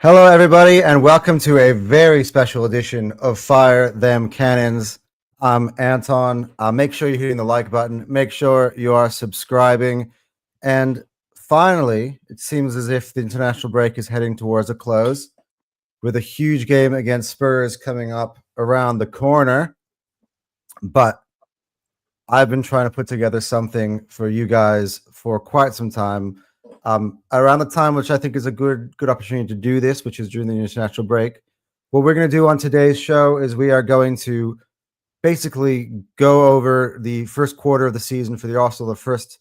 Hello, everybody, and welcome to a very special edition of Fire Them Cannons. I'm Anton. Make sure you're hitting the like button. Make sure you are subscribing. And finally, it seems as if the international break is heading towards a close with a huge game against Spurs coming up around the corner. But I've been trying to put together something for you guys for quite some time. Around the time which I think is a good opportunity to do this, which is during the international break. What we're going to do on today's show is we are going to basically go over the first quarter of the season for the Arsenal, the first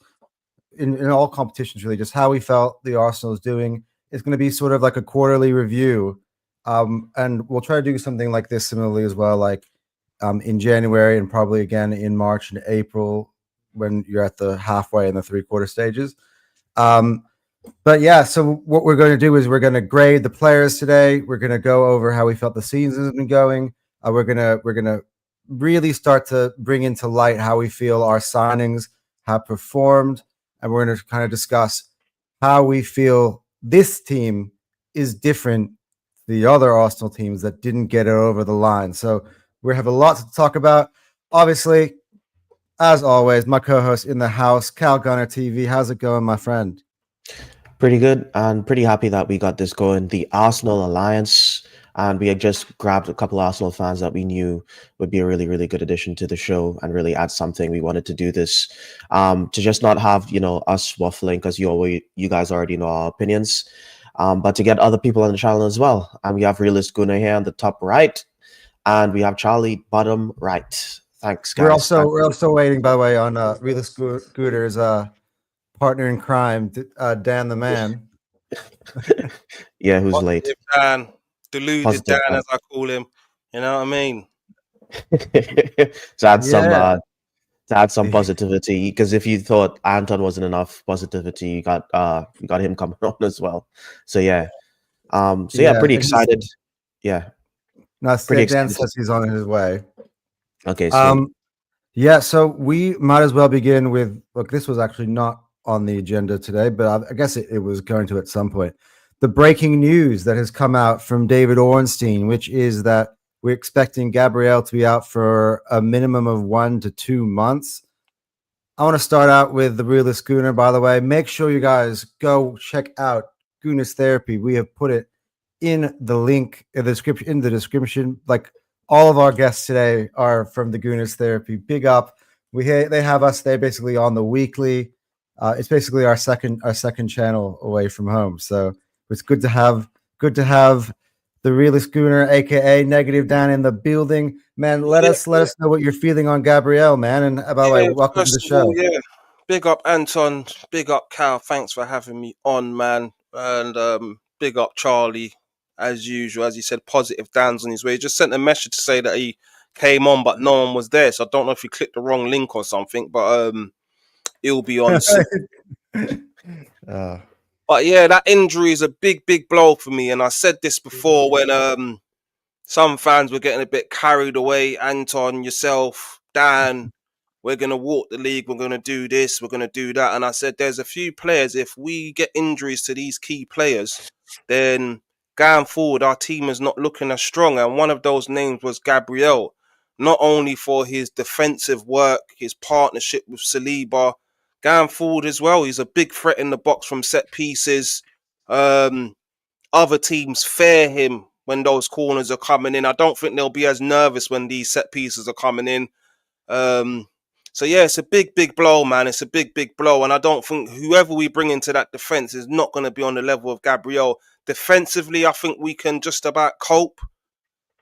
in all competitions, really, just how we felt the Arsenal is doing. It's going to be sort of like a quarterly review. And we'll try to do something like this similarly as well, like in January and probably again in March and April when you're at the halfway and the three-quarter stages. But yeah, so what we're going to do is we're going to grade the players today. We're going to go over how we felt the season has been going. We're gonna really start to bring into light how we feel our signings have performed, and we're going to kind of discuss how we feel this team is different to the other Arsenal teams that didn't get it over the line. So we have a lot to talk about. Obviously, as always, my co-host in the house, CalGunner TV. How's it going, my friend? Pretty good, and pretty happy that we got this going. The Arsenal Alliance, and we had just grabbed a couple of Arsenal fans that we knew would be a really, really good addition to the show and really add something. We wanted to do this to just not have, us waffling because you guys already know our opinions, but to get other people on the channel as well. And we have Realist Gooner here on the top right, and we have Charlie bottom right. Thanks, guys. We're also waiting, by the way, on Realist Gooner's partner in crime, Dan the Man. Yeah, who's late? Dan, deluded Dan, as I call him. You know what I mean? To add some positivity, because if you thought Anton wasn't enough positivity, you got him coming on as well. So yeah, pretty excited. Yeah, no, Dan says he's on his way. Okay, sweet. Yeah, so we might as well begin with, look, this was actually not on the agenda today, but I guess it was going to at some point. The breaking news that has come out from David Ornstein, which is that we're expecting Gabriel to be out for a minimum of 1 to 2 months. I want to start out with the Realist Gooner, by the way. Make sure you guys go check out Goonerz Therapy. We have put it in the link in the description. Like, all of our guests today are from the Goonerz Therapy. Big up. They have us. They're basically on the weekly. It's basically our second channel away from home. So it's good to have the Realist Gooner, aka Negative, Dan in the building. Man, let us know what you're feeling on Gabriel, man. And by the way, welcome to the show. Big up Anton, big up Cal. Thanks for having me on, man. And big up Charlie, as usual. As he said, positive Dan's on his way. He just sent a message to say that he came on, but no one was there. So I don't know if he clicked the wrong link or something, but he'll be on soon. But yeah, that injury is a big blow for me. And I said this before when some fans were getting a bit carried away. Anton, yourself, Dan, we're going to walk the league. We're going to do this. We're going to do that. And I said, there's a few players. If we get injuries to these key players, then going forward, our team is not looking as strong. And one of those names was Gabriel, not only for his defensive work, his partnership with Saliba, going forward as well. He's a big threat in the box from set pieces. Other teams fear him when those corners are coming in. I don't think they'll be as nervous when these set pieces are coming in. So yeah, it's a big blow, man. It's a big blow. And I don't think whoever we bring into that defense is not going to be on the level of Gabriel. Defensively, I think we can just about cope.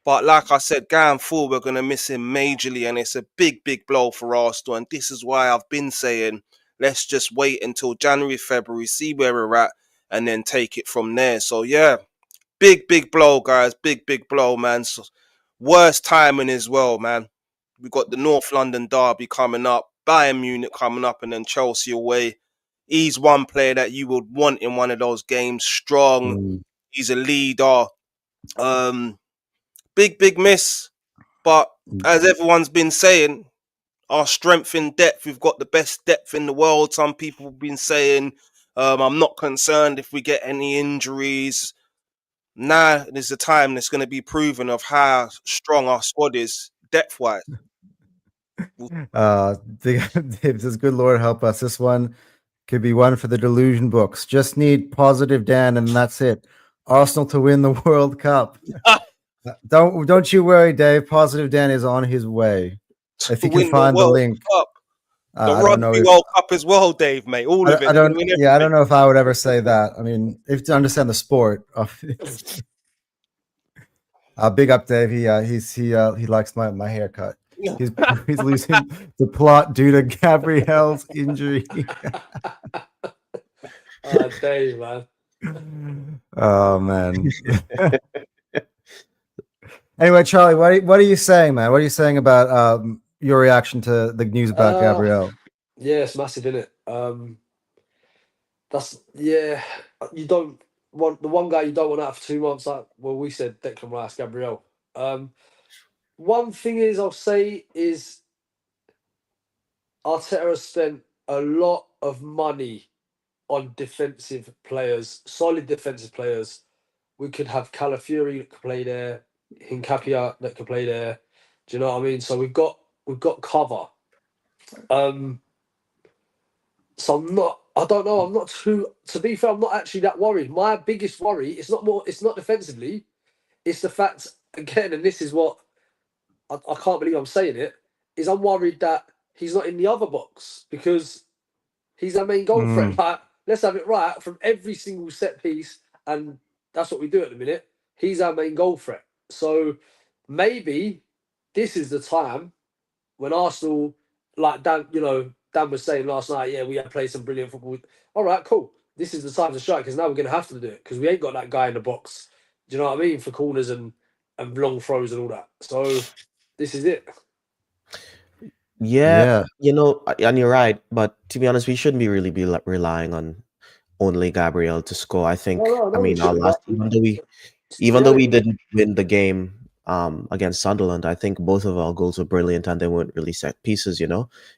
But like I said, going forward, we're going to miss him majorly. And it's a big blow for Arsenal. And this is why I've been saying, let's just wait until January, February, see where we're at, and then take it from there. So yeah, big blow, guys. Big blow, man. So, worst timing as well, man. We've got the North London derby coming up, Bayern Munich coming up, and then Chelsea away. He's one player that you would want in one of those games. Strong. He's a leader. Big miss. But as everyone's been saying, our strength in depth, we've got the best depth in the world. Some people have been saying, I'm not concerned if we get any injuries. now is the time that's going to be proven of how strong our squad is depth-wise. Dave says, "Good Lord, help us! This one could be one for the delusion books. Just need positive Dan, and that's it. Arsenal to win the World Cup. Don't you worry, Dave. Positive Dan is on his way. If To you can win find the World link, Cup. The I don't know. Rugby World Cup as well, Dave, mate. All of it. I don't. Win Yeah, I everything. don't know if I would ever say that. I mean, if to understand the sport. Big up, Dave. He likes my haircut. He's losing the plot due to Gabriel's injury. Oh, Dave, man. Oh man. Anyway, Charlie, what are you saying, man? What are you saying about your reaction to the news about Gabriel? Yeah, it's massive, isn't it? You don't want the one guy you don't want out for 2 months. Like, well, we said Declan Rice, Gabriel. One thing is I'll say is Arteta has spent a lot of money on defensive players, solid defensive players. We could have Calafiori that could play there, Hincapia that could play there. Do you know what I mean? So we've got cover. So I don't know. I'm not too. To be fair, I'm not actually that worried. My biggest worry it's not defensively. It's the fact again, and this is what I can't believe I'm saying it. Is I'm worried that he's not in the other box because he's our main goal threat. Like, let's have it right from every single set piece, and that's what we do at the minute. He's our main goal threat. So maybe this is the time when Arsenal, like Dan was saying last night, yeah, we have played some brilliant football. All right, cool. This is the time to strike because now we're going to have to do it because we ain't got that guy in the box. Do you know what I mean? For corners and long throws and all that. So this is it. Yeah, and you're right. But to be honest, we shouldn't be relying on only Gabriel to score. I think. No, I mean, we our shouldn't, last, but- even though we didn't win the game against Sunderland, I think both of our goals were brilliant and they weren't really set pieces.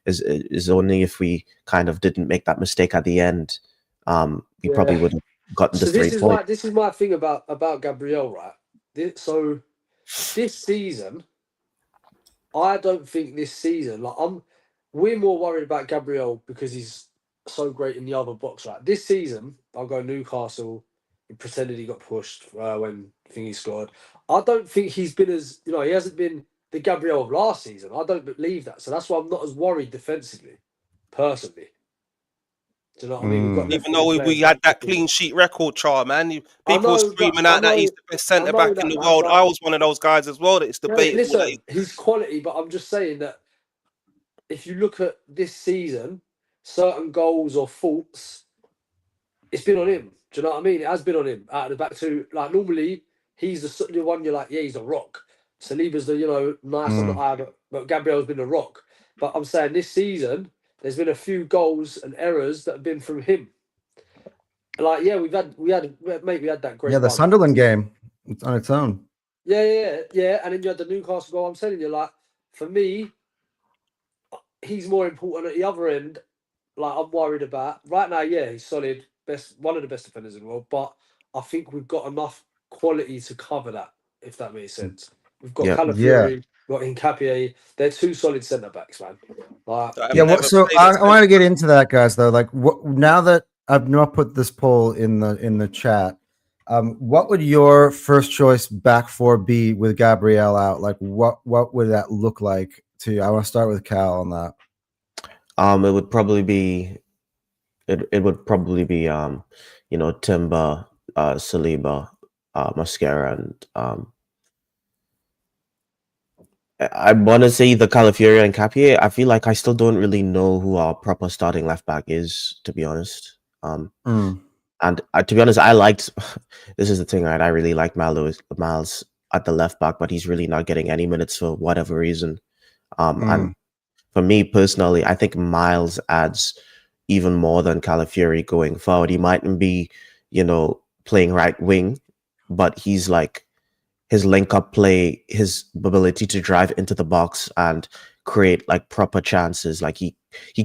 Is only if we kind of didn't make that mistake at the end, we probably would have gotten the 3 points. This is my thing about Gabriel, right? This season, I don't think this season, we're more worried about Gabriel because he's so great in the other box, right? This season, I'll go Newcastle. He pretended he got pushed when he scored. I don't think he's been as, he hasn't been the Gabriel of last season. I don't believe that. So that's why I'm not as worried defensively, personally. Do you know what I mean? Even though we had that clean sheet record chart, man. People were screaming out that he's the best centre back in the world. I was one of those guys as well that it's debatable. Listen, he's quality, but I'm just saying that if you look at this season, certain goals or faults, it's been on him. Do you know what I mean? It has been on him out of the back two. Like normally, he's the one you're like, yeah, he's a rock. Saliba's the nice on the eye, but Gabriel's been a rock. But I'm saying this season, there's been a few goals and errors that have been from him. Like, yeah, we had that great. Yeah, the Sunderland game, it's on its own. Yeah. And then you had the Newcastle goal. I'm telling you, like, for me, he's more important at the other end. Like, I'm worried about right now. Yeah, he's solid, one of the best defenders in the world. But I think we've got enough quality to cover that, if that makes sense. We've got Calafiori, we've got Hincapie. They're two solid centre backs, man. Like, so I want to get into that, guys. Though, like, now that I've not put this poll in the chat, what would your first choice back four be with Gabriel out? Like, what would that look like to you? I want to start with Cal on that. It would probably be, Timber, Saliba, Mascara, and I want to say the Calafiori and Capie. I feel like I still don't really know who our proper starting left back is, to be honest. And to be honest, I liked. This is the thing, right? I really liked Miles at the left back, but he's really not getting any minutes for whatever reason. And for me personally, I think Miles adds even more than Calafiori going forward. He mightn't be, playing right wing, but he's like his link up play, his ability to drive into the box and create like proper chances. Like he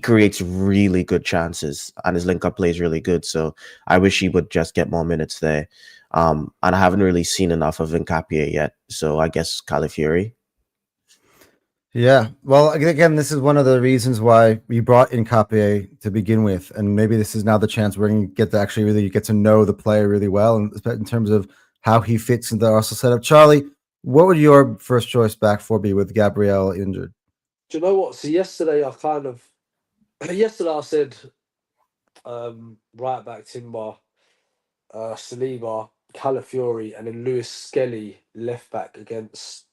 creates really good chances, and his link up play is really good. So I wish he would just get more minutes there. And I haven't really seen enough of Nkapie yet. So I guess Calafiori. Yeah, well, again, this is one of the reasons why we brought in Nkapie to begin with, and maybe this is now the chance we're going to get to actually really get to know the player really well, and in terms of how he fits into the Arsenal setup. Charlie, what would your first choice back four be with Gabriel injured? Do you know what? So yesterday I said right back Timber, Saliba, Calafiori, and then Lewis Skelly left back against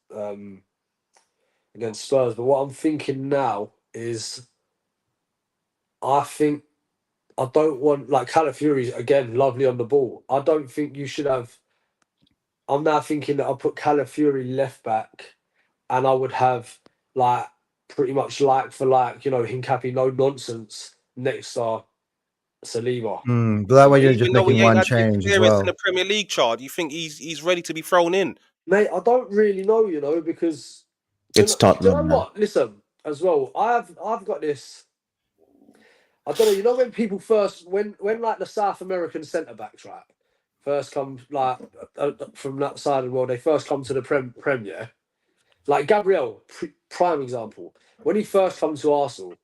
Spurs. But what I'm thinking now is, I don't want, like, Calafiori again, lovely on the ball. I don't think you should have. I'm now thinking that I'll put Calafiori left back, and I would have like pretty much like for like, Hincapie, no nonsense next to Saliba. But that way you're Even just though making he ain't one had the change as experience well. in the Premier League, Chard, you think he's ready to be thrown in? Mate, I don't really know, because It's do you know Tottenham. what? Listen, as well, I've got this. I don't know. When people first, when like the South American centre backs, right, first come like from that side of the world, they first come to the Premier. Like Gabriel, prime example. When he first come to Arsenal,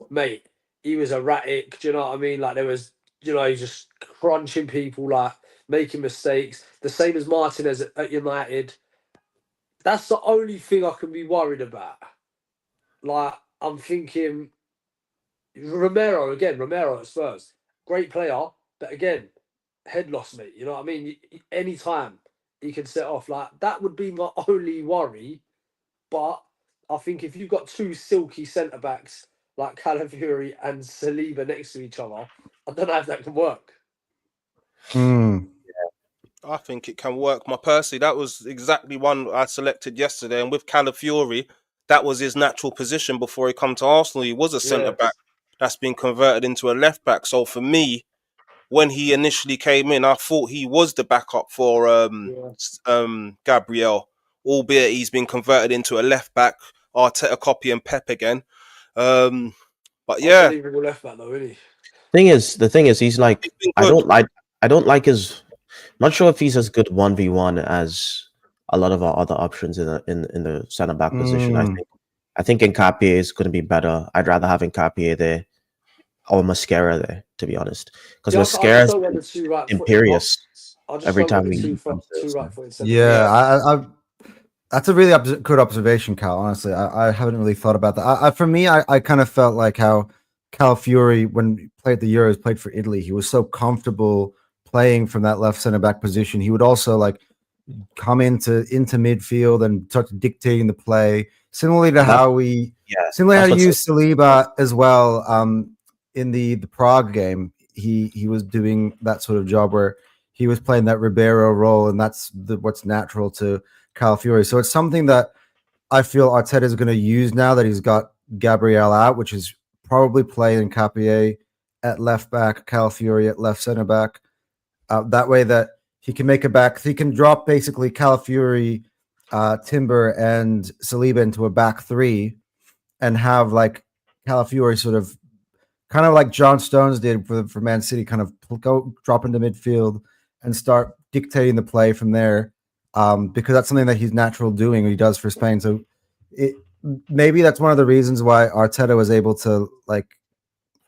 mate, he was erratic. Do you know what I mean? Like there was, he's just crunching people, like making mistakes. The same as Martinez at United. That's the only thing I can be worried about. Like, I'm thinking Romero at Spurs, great player, but again, head loss, mate. You know what I mean? Anytime he can set off, like that would be my only worry. But I think if you've got two silky centre backs like Calafiori and Saliba next to each other, I don't know if that can work. I think it can work. Personally, that was exactly one I selected yesterday. And with Calafiori, that was his natural position before he come to Arsenal. He was a centre back that's been converted into a left back. So for me, when he initially came in, I thought he was the backup for Gabriel, albeit he's been converted into a left back. Arteta copying Pep again. But yeah, unbelievable left back though, isn't he? The thing is, he's like, I don't like his. Not sure if he's as good 1v1 as a lot of our other options in the centre back position. I think Nkapie is going to be better. I'd rather have Nkapie there or Mascara there, to be honest, because Mascara's imperious every time we. That's a really good observation, Cal. Honestly, I haven't really thought about that. For me, I kind of felt like how Calafiori, when he played the Euros, played for Italy, he was so comfortable playing from that left center back position. He would also like come into midfield and start dictating the play, similarly to how we use Saliba as well. In the Prague game, he was doing that sort of job where he was playing that Ribeiro role, and that's what's natural to Calafiori. So it's something that I feel Arteta is going to use now that he's got Gabriel out, which is probably playing Nkapie at left back, Calafiori at left center back. That way that he can make it back. He can drop basically Calafiori, Timber, and Saliba into a back three and have like Calafiori sort of kind of like John Stones did for Man City, kind of go drop into midfield and start dictating the play from there, because that's something that he's natural doing, he does for Spain. So maybe that's one of the reasons why Arteta was able to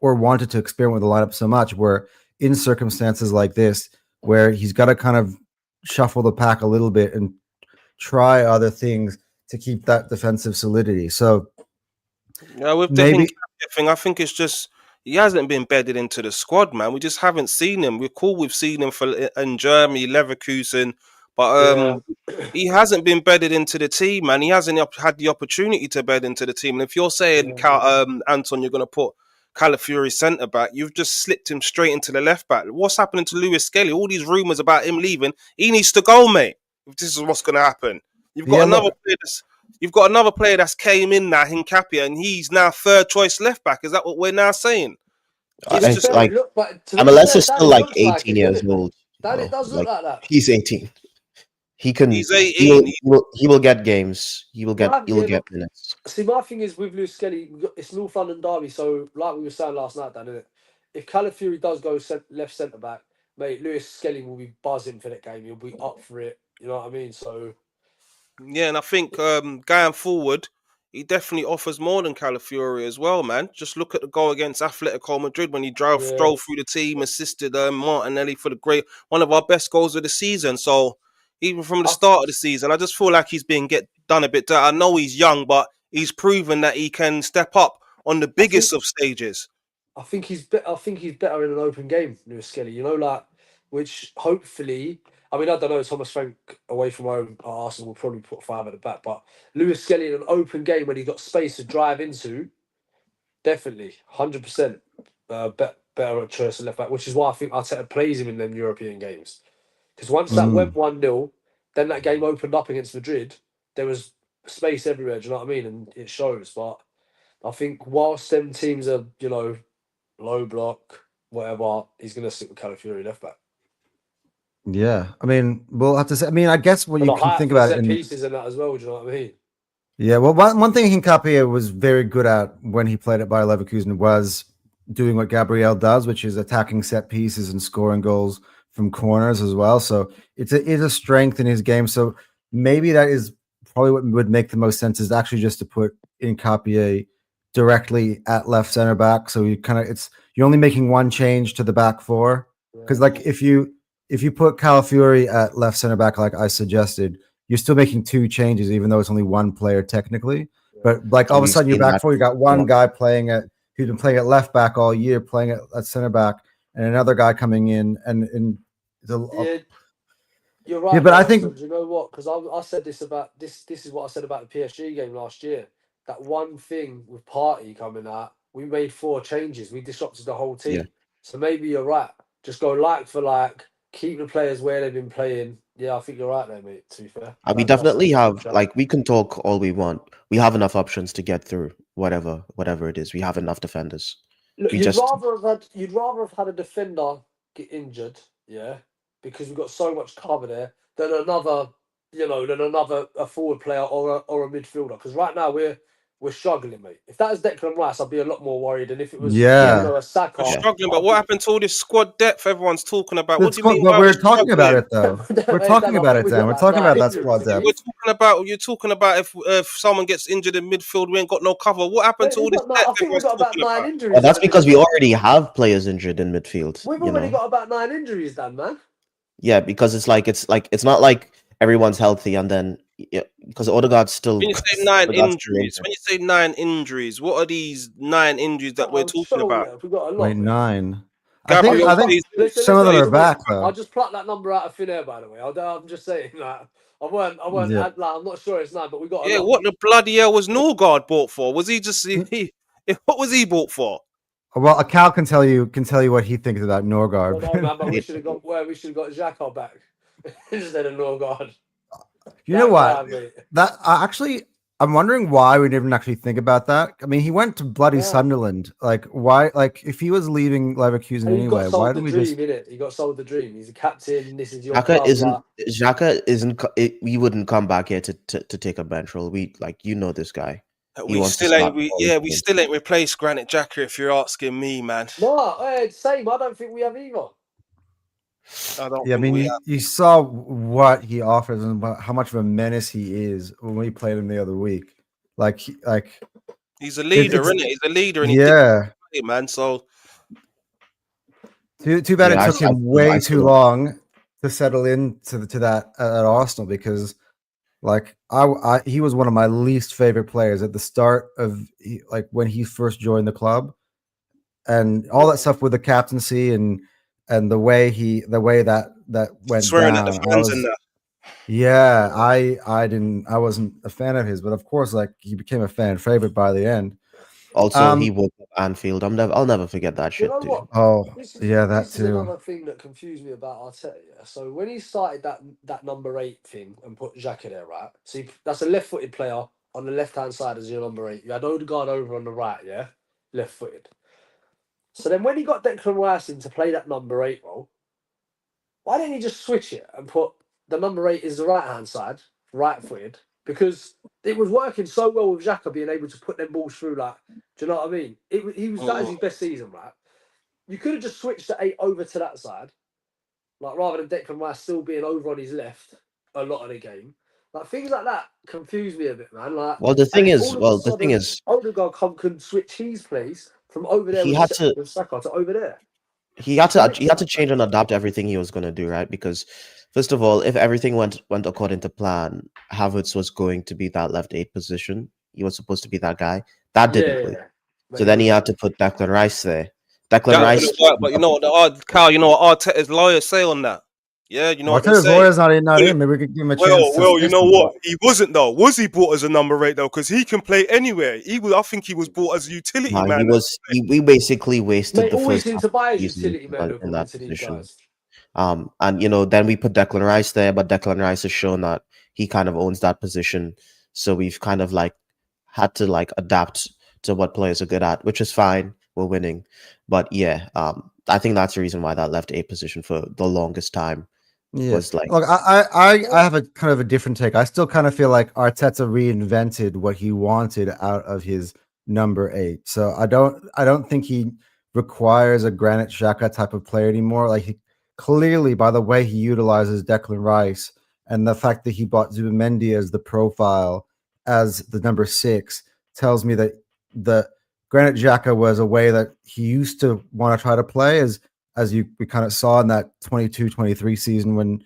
or wanted to experiment with the lineup so much, where in circumstances like this, where he's got to kind of shuffle the pack a little bit and try other things to keep that defensive solidity. So with the thing, I think it's just he hasn't been bedded into the squad, man. We just haven't seen him. We're cool. We've seen him in Germany, Leverkusen, but he hasn't been bedded into the team, man. He hasn't had the opportunity to bed into the team. And if you're saying, Anton, you're going to put Calafiori centre back, you've just slipped him straight into the left back. What's happening to Lewis Skelly? All these rumours about him leaving, he needs to go, mate. If this is what's going to happen, you've got another player that's came in now, Hincapie, and he's now third choice left back. Is that what we're now saying? It's just like MLS is still like 18 years old. It does look like that. He's 18. He can. He's 18. He will get games. He will get Yeah, get minutes. See, my thing is with Lewis Skelly, it's North London derby. So, like we were saying last night, Dan, innit? If Calafiori does go left centre back, mate, Lewis Skelly will be buzzing for that game. He'll be up for it. You know what I mean? So, Yeah, and I think going forward, he definitely offers more than Calafiori as well, man. Just look at the goal against Atletico Madrid when he drove through the team, assisted Martinelli for the one of our best goals of the season. So even from the start of the season, I just feel like he's been done a bit. I know he's young, but he's proven that he can step up on the biggest of stages. I think he's better. I think he's better in an open game, Lewis Skelly. You know, like which hopefully. I mean, I don't know. Thomas Frank away from home at Arsenal will probably put 5 at the back, but Lewis Skelly in an open game when he's got space to drive into, definitely 100% better choice of left back. Which is why I think Arteta plays him in them European games. Because once that went 1-0, then that game opened up against Madrid. There was space everywhere. Do you know what I mean? And it shows. But I think whilst them teams are, you know, low block, whatever, he's going to stick with Calafiori left back. Yeah, I mean, we'll have to say. I mean, I guess what you can think about set it pieces and that as well. Do you know what I mean? Yeah, well, one thing Hincapie was very good at when he played at Bayer Leverkusen was doing what Gabriel does, which is attacking set pieces and scoring goals from corners as well. So it's a strength in his game. So maybe that is probably what would make the most sense is actually just to put Hincapie directly at left center back. So you're only making one change to the back four because like if you put Calafiori at left center back, like I suggested, you're still making 2 changes, even though it's only one player technically. But like all of a sudden, you're back four. You got one guy who's been playing at left back all year, playing at center back, and another guy coming in. You're right. Yeah, but I think do you know what? Because I said this about this. This is what I said about the PSG game last year. That one thing with Party coming out, we made 4 changes. We disrupted the whole team. Yeah. So maybe you're right. Just go like for like, keep the players where they've been playing. Yeah, I think you're right there, mate. To be fair, We definitely have we can talk all we want. We have enough options to get through whatever it is. We have enough defenders. Look, you'd rather have had a defender get injured, yeah, because we've got so much cover there than another a forward player or a midfielder. Because right now we're struggling, mate. If that was Declan Rice, I'd be a lot more worried than if it was a Saka. We're struggling, but what happened to all this squad depth everyone's talking about? What do you mean? But we're talking about it though. We're talking about it, Dan. We're talking about that squad depth. You're talking about if someone gets injured in midfield, we ain't got no cover. What happened to all this depth? I think we've got about 9 injuries. Well, that's because we already have players injured in midfield. We've already got about 9 injuries, Dan, man. Yeah, because it's not like everyone's healthy and then because Odegaard's still. When you say 9 injuries, what are these 9 injuries that we're talking about? We've got a lot. Wait, 9. Gabriel, I think some of them are back though. I just plucked that number out of thin air, by the way. I'm just saying that. I'm not sure it's 9, but we got. What the bloody hell was Norgard bought for? Was he just what was he bought for? Well, Cal can tell you what he thinks about Norgard. No, man, but we should have got Xhaka back instead of Norgard. You know what? I'm wondering why we didn't actually think about that. I mean, he went to bloody Sunderland. Like, why? Like, if he was leaving Leverkusen anyway, why did we just? He got sold the dream. He's a captain. This is your. Xhaka isn't. We wouldn't come back here to take a bench role. We this guy. We still ain't replaced Granit Xhaka. If you're asking me, man. No, same. I don't think we have either. I mean, you saw what he offers and how much of a menace he is when we played him the other week. He's a leader, isn't it? He's a leader, and play, man. So too bad it took him way too long to settle into that at Arsenal because, he was one of my least favorite players at the start of when he first joined the club, and all that stuff with the captaincy and the way that went swearing down. at the fans and that. Yeah, I wasn't a fan of his, but of course, he became a fan favorite by the end. Also, he woke up Anfield. I'll never forget that shit. You know what? This is another thing that confused me about Arteta. Yeah? So when he started that number 8 thing and put Xhaka there, right? So that's a left-footed player on the left-hand side as your number 8. You had Odegaard over on the right, yeah, left-footed. So then when he got Declan Rice in to play that number 8 role, why didn't he just switch it and put the number 8 is the right hand side, right footed, because it was working so well with Xhaka being able to put them balls through. Like, do you know what I mean? He was that was his best season, right? You could have just switched the 8 over to that side, like rather than Declan Rice still being over on his left a lot of the game. Like things like that confuse me a bit, man. Like, Well, the thing is, Odegaard can switch his place from over there he with had to Saka to over there. he had to change and adapt everything he was going to do, right? Because first of all, if everything went according to plan, Havertz was going to be that left 8 position. He was supposed to be that guy. That didn't work. So then he had to put Declan Rice there. Declan Rice, but you know what, Cal, you know what Arteta's lawyers say on that. Yeah, you know what they Arteta's say. lawyer's not in. Maybe we could give him a chance. Well, you know what? He wasn't though. Was he bought as a number 8 though? Because he can play anywhere. I think he was bought as a utility man. We basically wasted Mate, the always first seem to buy a utility man in that position. And you know, then we put Declan Rice there, but Declan Rice has shown that he kind of owns that position. So we've kind of like had to like adapt to what players are good at, which is fine. We're winning. But yeah, I think that's the reason why that left 8 position for the longest time. Was like, look, I have a kind of a different take. I still kind of feel like Arteta reinvented what he wanted out of his number 8. So I don't think he requires a Granit Xhaka type of player anymore. Like he clearly, by the way he utilizes Declan Rice and the fact that he bought Zubimendi as the profile as the number 6 tells me that the Granit Xhaka was a way that he used to want to try to play we kind of saw in that 22-23 season when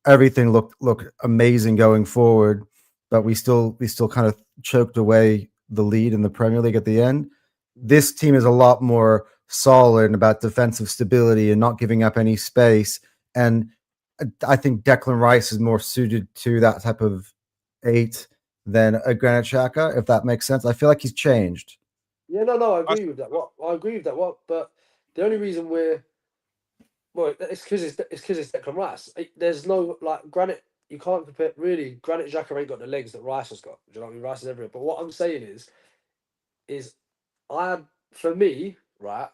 everything looked amazing going forward, but we still kind of choked away the lead in the Premier League at the end. This team is a lot more solid and about defensive stability and not giving up any space. And I think Declan Rice is more suited to that type of 8 than a Granit Xhaka, if that makes sense. I feel like he's changed. Yeah, no, I agree with that. I agree with that. But the only reason it's because it's Declan Rice. There's no like Granit. You can't compare. Really, Granit Xhaka ain't got the legs that Rice has got. Do you know what I mean? Rice is everywhere. But what I'm saying is for me, right?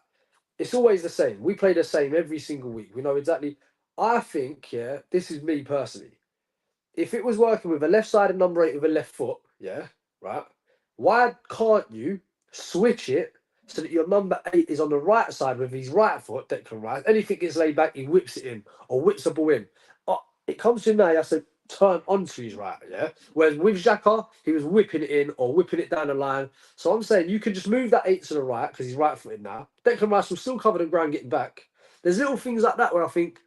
It's always the same. We play the same every single week. We know exactly. I think, yeah, this is me personally. If it was working with a left-sided number 8 with a left foot, yeah, right. Why can't you switch it so that your number 8 is on the right side with his right foot, Declan Rice? Anything gets laid back, he whips it in or whips the ball in. It comes to now, he has to turn onto his right, yeah? Whereas with Xhaka, he was whipping it in or whipping it down the line. So I'm saying you can just move that 8 to the right because he's right-footed now. Declan Rice will still cover the ground getting back. There's little things like that where I think,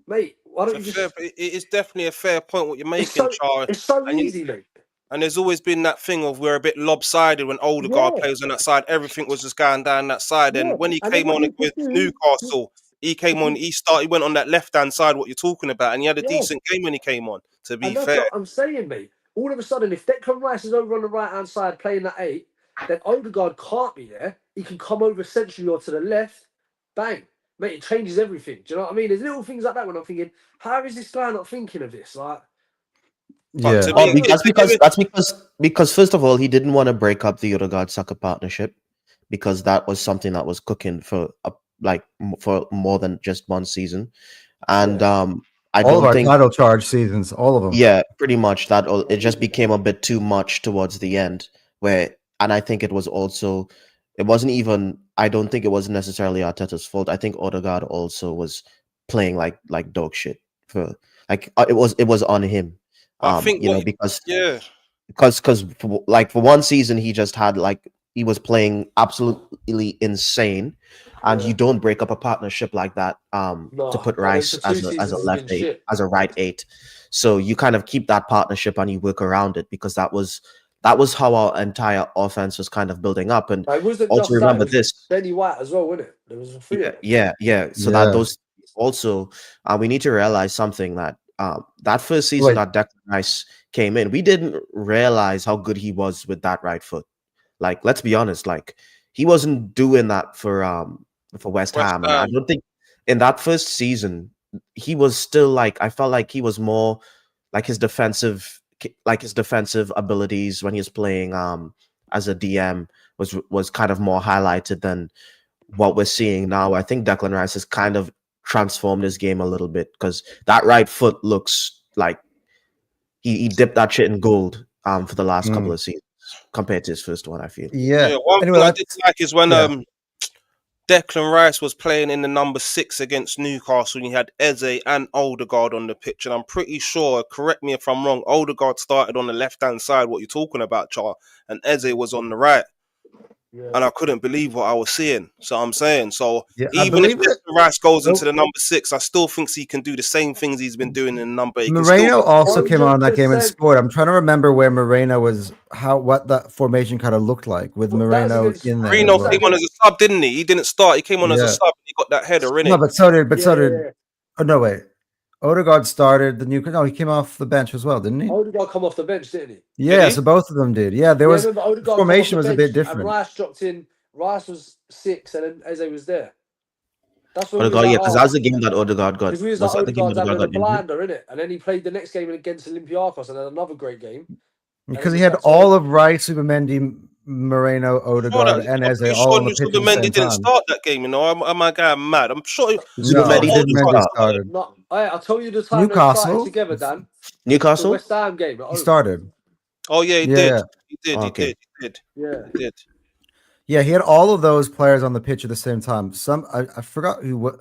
mate, why don't you just... It is definitely a fair point what you're making, Charles. It's so easy, mate. And there's always been that thing of we're a bit lopsided when Odegaard plays on that side. Everything was just going down that side. And when he came on with Newcastle, he went on that left-hand side, what you're talking about. And he had a decent game when he came on, to be fair. That's what I'm saying, mate. All of a sudden, if Declan Rice is over on the right-hand side playing that 8, then Odegaard can't be there. He can come over centrally or to the left. Bang. Mate, it changes everything. Do you know what I mean? There's little things like that when I'm thinking, how is this guy not thinking of this? Like, yeah, that's because first of all, he didn't want to break up the Odegaard Saka partnership because that was something that was cooking for more than just one season, and I all don't of our think title charge seasons, all of them. Yeah, pretty much that. It just became a bit too much towards the end, and I think it was also. It wasn't even. I don't think it was necessarily Arteta's fault. I think Odegaard also was playing like dog shit for it was on him. I think because for one season he just had he was playing absolutely insane, and you don't break up a partnership like that to put Rice as a left 8, as a right 8. So you kind of keep that partnership and you work around it because that was how our entire offense was kind of building up. And also remember this, Benny White as well, wasn't it? There was a few. Yeah. So that those also we need to realize something that. That first season that Declan Rice came in, we didn't realize how good he was with that right foot. Like, let's be honest, he wasn't doing that for West Ham. And I don't think in that first season he was still I felt like he was more his defensive abilities when he was playing as a DM was kind of more highlighted than what we're seeing now. I think Declan Rice has kind of transformed his game a little bit because that right foot looks like he dipped that shit in gold for the last couple of seasons compared to his first one, I feel. Yeah. One Anyway, thing I did like is when yeah. Declan Rice was playing in the number 6 against Newcastle, and you had Eze and Odegaard on the pitch, and I'm pretty sure, correct me if I'm wrong, Odegaard started on the left-hand side, what you're talking about, Char, and Eze was on the right. And I couldn't believe what I was seeing. So I'm saying, so Yeah, I even if believe it. Declan Rice goes into the number 6, I still think he can do the same things he's been doing in number 8. Moreno also came on that game and 100%. scored. I'm trying to remember where Moreno was, what that formation kind of looked like with Well, that was Moreno against- in there. Moreno as well. came on as a sub, didn't he? He didn't start. He came on as a Yeah. sub. And he got that header, innit? No, but so did. Yeah. Oh no, wait. Odegaard started the new. No, he came off the bench as well, didn't he? Odegaard come off the bench, didn't he? Yeah, he? so both of them did. Yeah, there was remember Odegaard come off formation the was a bench bit And different. Rice dropped in. Rice was 6, and then Eze was there. That's when Odegaard, yeah, because that's the game that Odegaard got. Because we was Was like that the game Odegaard's having a Odegaard got injured? blinder, innit? And then he played the next game against Olympiacos and then another great game. Because he had all of Rice, Supermendi, Moreno, Odegaard, and Eze all on the pitch at the Supermendi same didn't time. start that game, you know. Am I going mad? I'm sure. Supermendi No, didn't Supermendi start. started. No, I'll tell you the time they Newcastle? started together, Dan. The Newcastle? West Ham game. He started. Oh yeah, he Yeah. did. He did. Okay. He did. Yeah. He did. Yeah, he had all of those players on the pitch at the same time. I forgot who.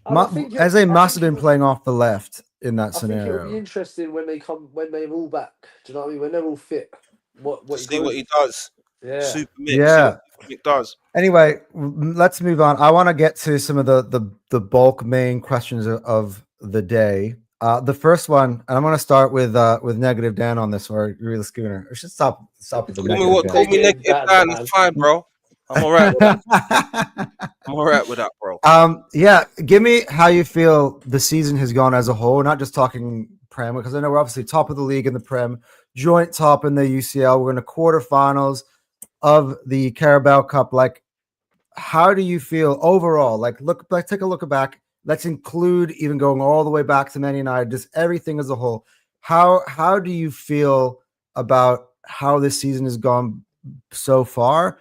Eze must have been playing off the left in that I think it'll be scenario. interesting when they're all back. Do you know what I mean? When they're all fit. What See what he does. Yeah. Super mix. Yeah. It does. Anyway, let's move on. I want to get to some of the bulk main questions of the day. The first one, and I'm going to start with negative Dan on this, or real Schooner. I should stop with the Call me negative Dan. It's fine, bro. I'm all right with that. I'm all right with that, bro. Yeah, give me how you feel the season has gone as a whole, not just talking Prem, because I know we're obviously top of the league in the Prem, joint top in the UCL. We're in the quarterfinals of the Carabao Cup. Like, how do you feel overall? Take a look back. Let's include even going all the way back to Man United, just everything as a whole. How do you feel about how this season has gone so far?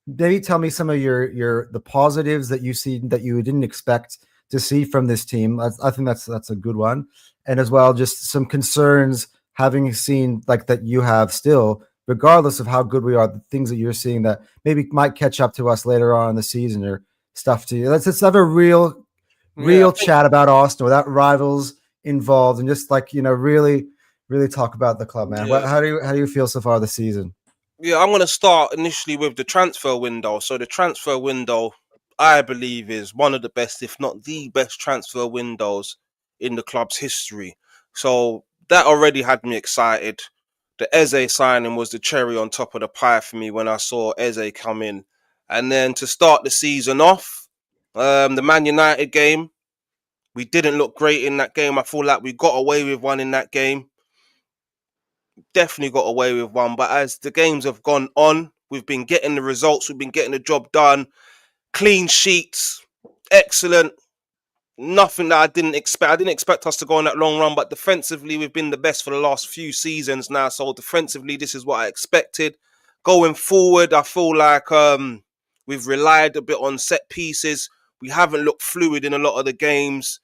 Maybe tell me some of the positives that you see that you didn't expect to see from this team. I think that's a good one, and as well just some concerns having seen that you have still, regardless of how good we are, the things that you're seeing that maybe might catch up to us later on in the season or stuff to you. Let's have a real chat about Arsenal without rivals involved, and just really talk about the club, man. Yeah. How do you feel so far this season? Yeah, I'm going to start initially with the transfer window. So the transfer window, I believe, is one of the best, if not the best transfer windows in the club's history. So that already had me excited. The Eze signing was the cherry on top of the pie for me when I saw Eze come in. And then to start the season off, the Man United game, we didn't look great in that game. I feel like we got away with one in that game. Definitely got away with one, but as the games have gone on, we've been getting the results, we've been getting the job done, clean sheets, excellent, nothing that I didn't expect us to go on that long run, but defensively we've been the best for the last few seasons now, so defensively this is what I expected. Going forward, I feel like we've relied a bit on set pieces. We haven't looked fluid in a lot of the games,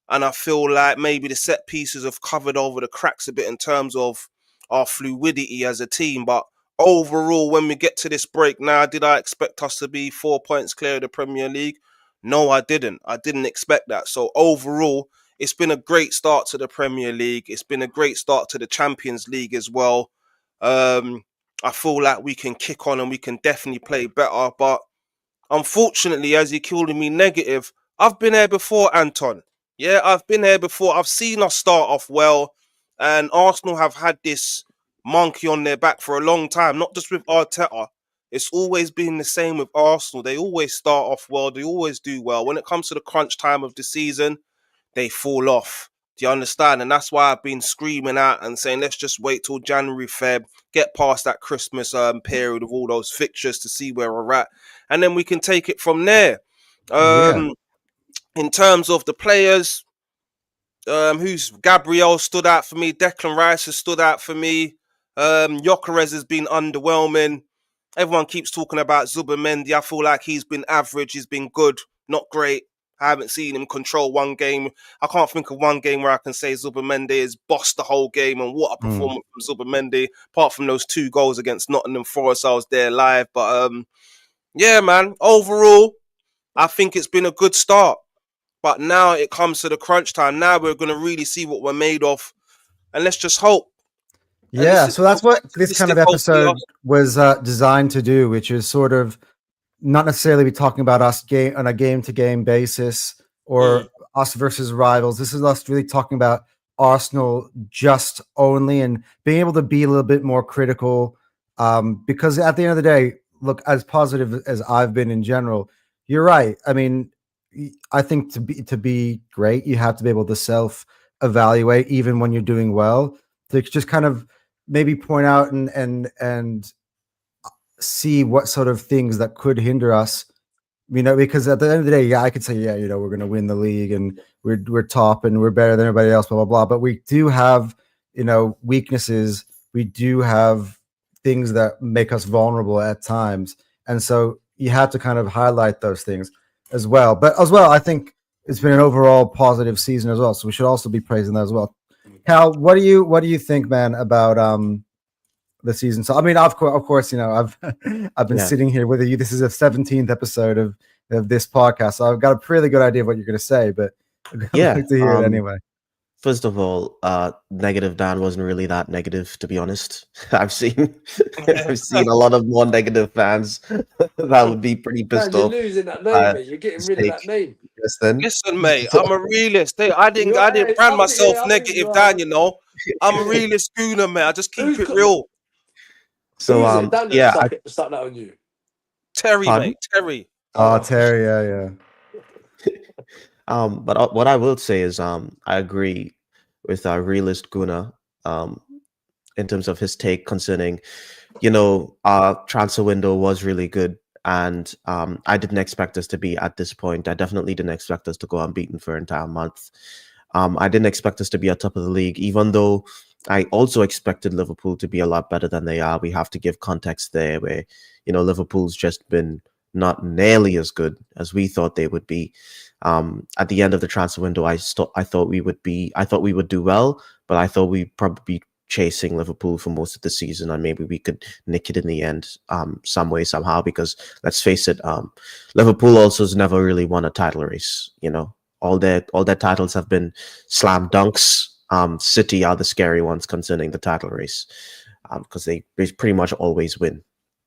and I feel like maybe the set pieces have covered over the cracks a bit in terms of our fluidity as a team. But overall, when we get to this break now, did I expect us to be 4 points clear of the Premier League? No, I didn't. I didn't expect that. So overall, it's been a great start to the Premier League. It's been a great start to the Champions League as well. I feel like we can kick on and we can definitely play better. But unfortunately, as you're calling me negative, I've been here before, Anton. Yeah, I've been here before. I've seen us start off well. And Arsenal have had this monkey on their back for a long time, not just with Arteta. It's always been the same with Arsenal. They always start off well. They always do well. When it comes to the crunch time of the season, they fall off. Do you understand? And that's why I've been screaming out and saying, let's just wait till January, Feb, get past that Christmas period of all those fixtures to see where we're at. And then we can take it from there. In terms of the players, who's Gabriel stood out for me. Declan Rice has stood out for me. Gyökeres has been underwhelming. Everyone keeps talking about Zubimendi. I feel like he's been average. He's been good, not great. I haven't seen him control one game. I can't think of one game where I can say Zubimendi has bossed the whole game, and what a performance from Zubimendi, apart from those 2 goals against Nottingham Forest. I was there live. But yeah, man, overall, I think it's been a good start. But now it comes to the crunch time. Now we're going to really see what we're made of. And let's just hope. Yeah, so that's what this kind of episode was designed to do, which is sort of not necessarily be talking about us on a game-to-game basis or us versus rivals. This is us really talking about Arsenal just only and being able to be a little bit more critical. Because at the end of the day, look, as positive as I've been in general, you're right. I mean, I think to be great, you have to be able to self-evaluate even when you're doing well. To just kind of maybe point out and see what sort of things that could hinder us, because at the end of the day, yeah, I could say, yeah, we're going to win the league and we're top and we're better than everybody else, blah, blah, blah. But we do have, weaknesses. We do have things that make us vulnerable at times. And so you have to kind of highlight those things as well. But as well, I think it's been an overall positive season as well. So we should also be praising that as well. Cal, what do you think, man, about the season? So I mean, of course, I've been sitting here with you. This is a 17th episode of this podcast, so I've got a pretty good idea of what you're going to say. But I'd like to hear it anyway. First of all, negative Dan wasn't really that negative, to be honest. I've seen a lot of more negative fans that would be pretty pissed off. You're losing that name, mate. You're getting rid of that name. Listen, mate, I'm a realist. I didn't brand myself negative, Dan. I'm a realist Gooner, mate. I just keep it real. So start that on you. Terry, mate, Terry. Oh, Terry, yeah. But what I will say is, I agree with our realist Gooner, in terms of his take concerning, our transfer window was really good, and I didn't expect us to be at this point. I definitely didn't expect us to go unbeaten for an entire month. I didn't expect us to be at top of the league, even though I also expected Liverpool to be a lot better than they are. We have to give context there, where Liverpool's just been not nearly as good as we thought they would be. At the end of the transfer window, I thought we would do well, but I thought we'd probably be chasing Liverpool for most of the season, and maybe we could nick it in the end, some way, somehow. Because let's face it, Liverpool also has never really won a title race. All their titles have been slam dunks. City are the scary ones concerning the title race, because they pretty much always win.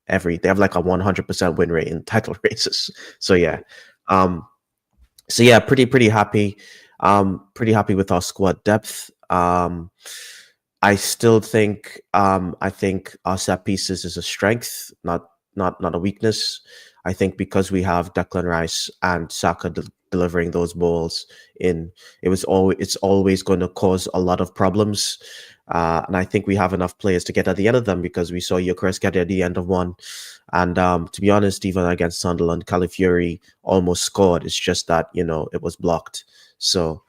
They have like a 100% win rate in title races. So yeah. Pretty happy. Pretty happy with our squad depth. I still think our set pieces is a strength, not a weakness. I think because we have Declan Rice and Saka delivering those balls in, it's always going to cause a lot of problems. And I think we have enough players to get at the end of them, because we saw Gyökeres get at the end of one. And to be honest, even against Sunderland, Calafiori almost scored. It's just that, it was blocked. So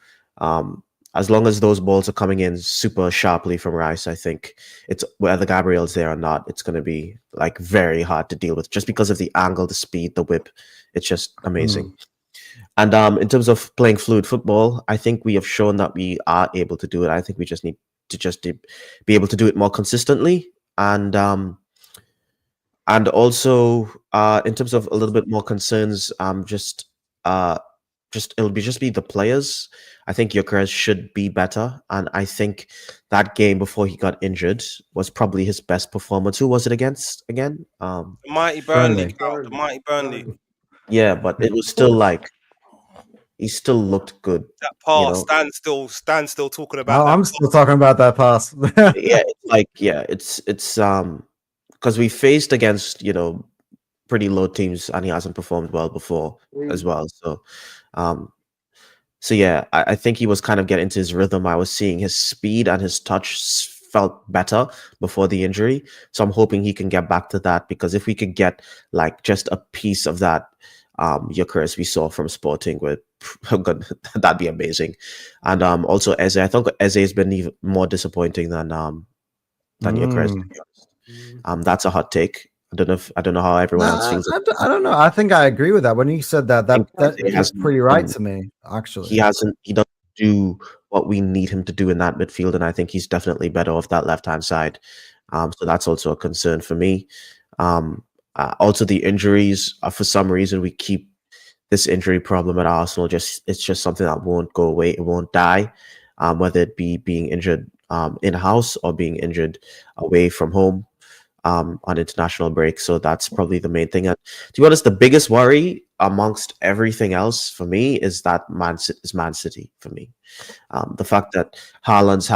as long as those balls are coming in super sharply from Rice, I think it's whether Gabriel's there or not, it's going to be like very hard to deal with, just because of the angle, the speed, the whip. It's just amazing. And in terms of playing fluid football, I think we have shown that we are able to do it. I think we just need to be able to do it more consistently. And also in terms of a little bit more concerns, it'll be the players. I think Gyökeres should be better, and I think that game before he got injured was probably his best performance. Who was it against again? The mighty Burnley. The mighty Burnley. Yeah, but it was still like he still looked good. That pass, stand still talking about. I'm still talking about that pass. It's because we faced against pretty low teams, and he hasn't performed well before as well. So yeah, I think he was kind of getting into his rhythm. I was seeing his speed and his touch felt better before the injury. So I'm hoping he can get back to that, because if we could get like just a piece of that Gyökeres we saw from Sporting, that'd be amazing. And also Eze, I think Eze has been even more disappointing than Gyökeres, to be honest. That's a hot take. I don't know how everyone else Nah, feels. I don't know. I think I agree with that. When you said that, I think that he feels hasn't pretty right done- to me, actually. he doesn't do what we need him to do in that midfield, and I think he's definitely better off that left-hand side. So that's also a concern for me. Also, the injuries, for some reason, we keep this injury problem at Arsenal. It's just something that won't go away. It won't die, whether it be being injured in-house or being injured away from home on international break. So that's probably the main thing. And to be honest, the biggest worry amongst everything else for me is that Man City for me. The fact that Haaland's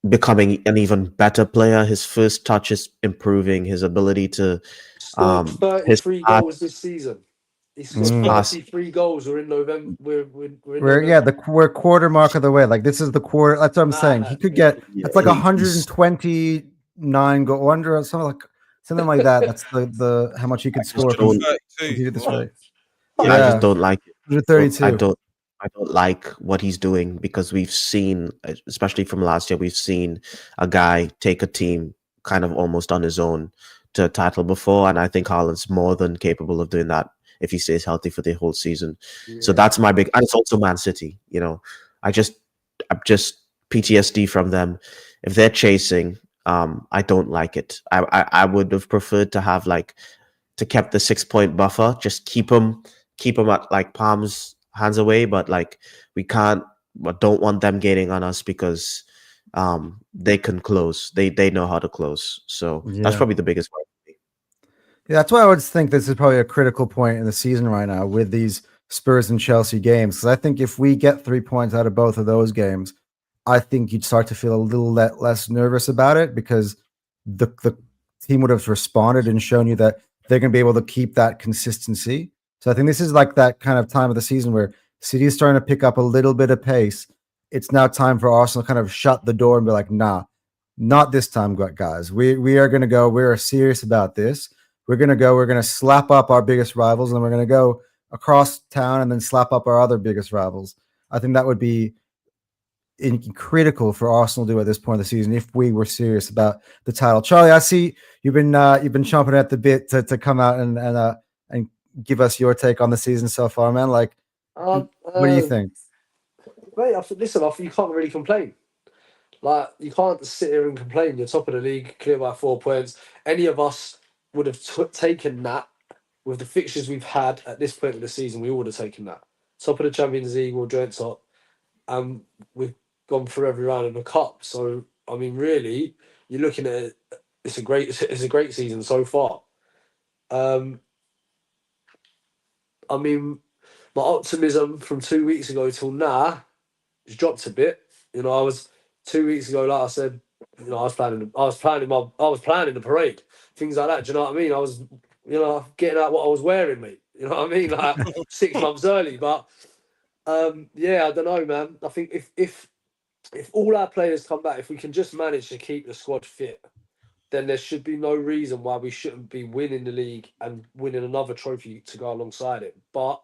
becoming an even better player. His first touch is improving. His ability to Scored his 33 pass, goals this season. He scored pass 33 goals. We're in November. We're in November. We're quarter mark of the way. Like this is the quarter. That's what I'm saying. He could get that's like he's- 129 goal under or something like that. That's the how much he could score from don't- 32. continue this rate. I just don't like it. 132. I don't like what he's doing because we've seen, especially from last year, we've seen a guy take a team kind of almost on his own to a title before, and I think Haaland's more than capable of doing that if he stays healthy for the whole season. So that's my big, and it's also Man City. You know, I'm just PTSD from them. If they're chasing, I don't like it. I would have preferred to have to kept the 6 point buffer, just keep them at like hands away, but we can't, but don't want them gaining on us because they can close. They know how to close. So that's probably the biggest part. Yeah, that's why I would think this is probably a critical point in the season right now with these Spurs and Chelsea games. Because I think if we get 3 points out of both of those games, I think you'd start to feel a little less nervous about it because the team would have responded and shown you that they're going to be able to keep that consistency. So I think this is like that kind of time of the season where City is starting to pick up a little bit of pace. It's now time for Arsenal to kind of shut the door and be like, nah, not this time, guys. We are going to go. We're serious about this. We're going to go. We're going to slap up our biggest rivals, and we're going to go across town and then slap up our other biggest rivals. I think that would be critical for Arsenal to do at this point of the season if we were serious about the title. Charlie, I see you've been chomping at the bit to come out and give us your take on the season so far, man. Like, what do you think? Mate, I think you can't really complain. Like, you can't sit here and complain. You're top of the league, clear by 4 points. Any of us would have taken that with the fixtures we've had at this point of the season. We would have taken that. Top of the Champions League, we're joint top, and we've gone through every round of the cup. So, I mean, really, you're looking at it, it's a great season so far. I mean, my optimism from 2 weeks ago till now has dropped a bit. You know, I was 2 weeks ago, like I said, you know, I was planning the parade, things like that. Do you know what I mean? I was, you know, getting out what I was wearing, mate. You know what I mean? Like 6 months early. But yeah, I don't know, man. I think if all our players come back, if we can just manage to keep the squad fit, then there should be no reason why we shouldn't be winning the league and winning another trophy to go alongside it. But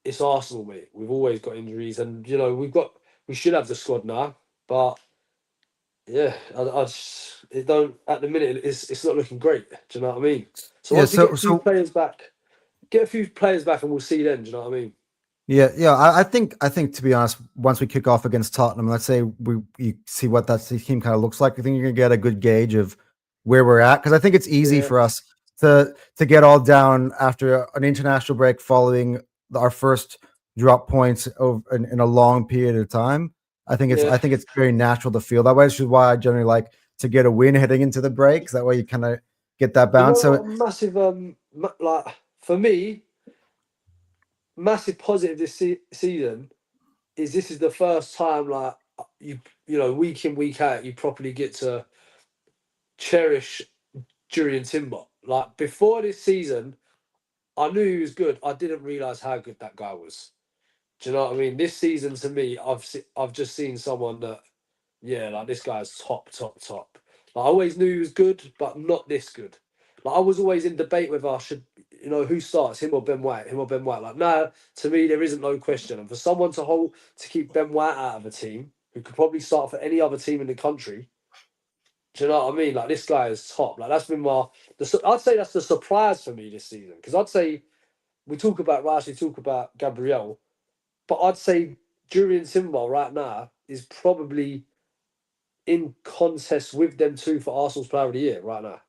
it's Arsenal, mate. We've always got injuries, and you know we should have the squad now. But yeah, it don't at the minute. It's not looking great. Do you know what I mean? So Yeah, once we get a few players back, and we'll see then. Do you know what I mean? Yeah. I think to be honest, once we kick off against Tottenham, let's say you see what that team kind of looks like. I think you're gonna get a good gauge of where we're at because I think it's easy for us to get all down after an international break following our first drop points in a long period of time. I think it's very natural to feel that way, which is why I generally like to get a win heading into the break. Because that way you kind of get that bounce. You know, massive like for me. Massive positive this season is this is the first time like you know week in week out you properly get to cherish Julian Timber. Like before this season, I knew he was good. I didn't realize how good that guy was. Do you know what I mean? This season to me, I've just seen someone that like this guy's top. Like, I always knew he was good, but not this good. Like I was always in debate whether I should, you know, who starts, him or Ben White. Like, no, to me there isn't no question. And for someone to keep Ben White out of a team who could probably start for any other team in the country, Do you know what I mean? Like, this guy is top. Like, that's been I'd say that's the surprise for me this season. Because I'd say we talk about Rice, we talk about Gabriel, but I'd say Julian Timber right now is probably in contest with them two for Arsenal's Player of the Year right now.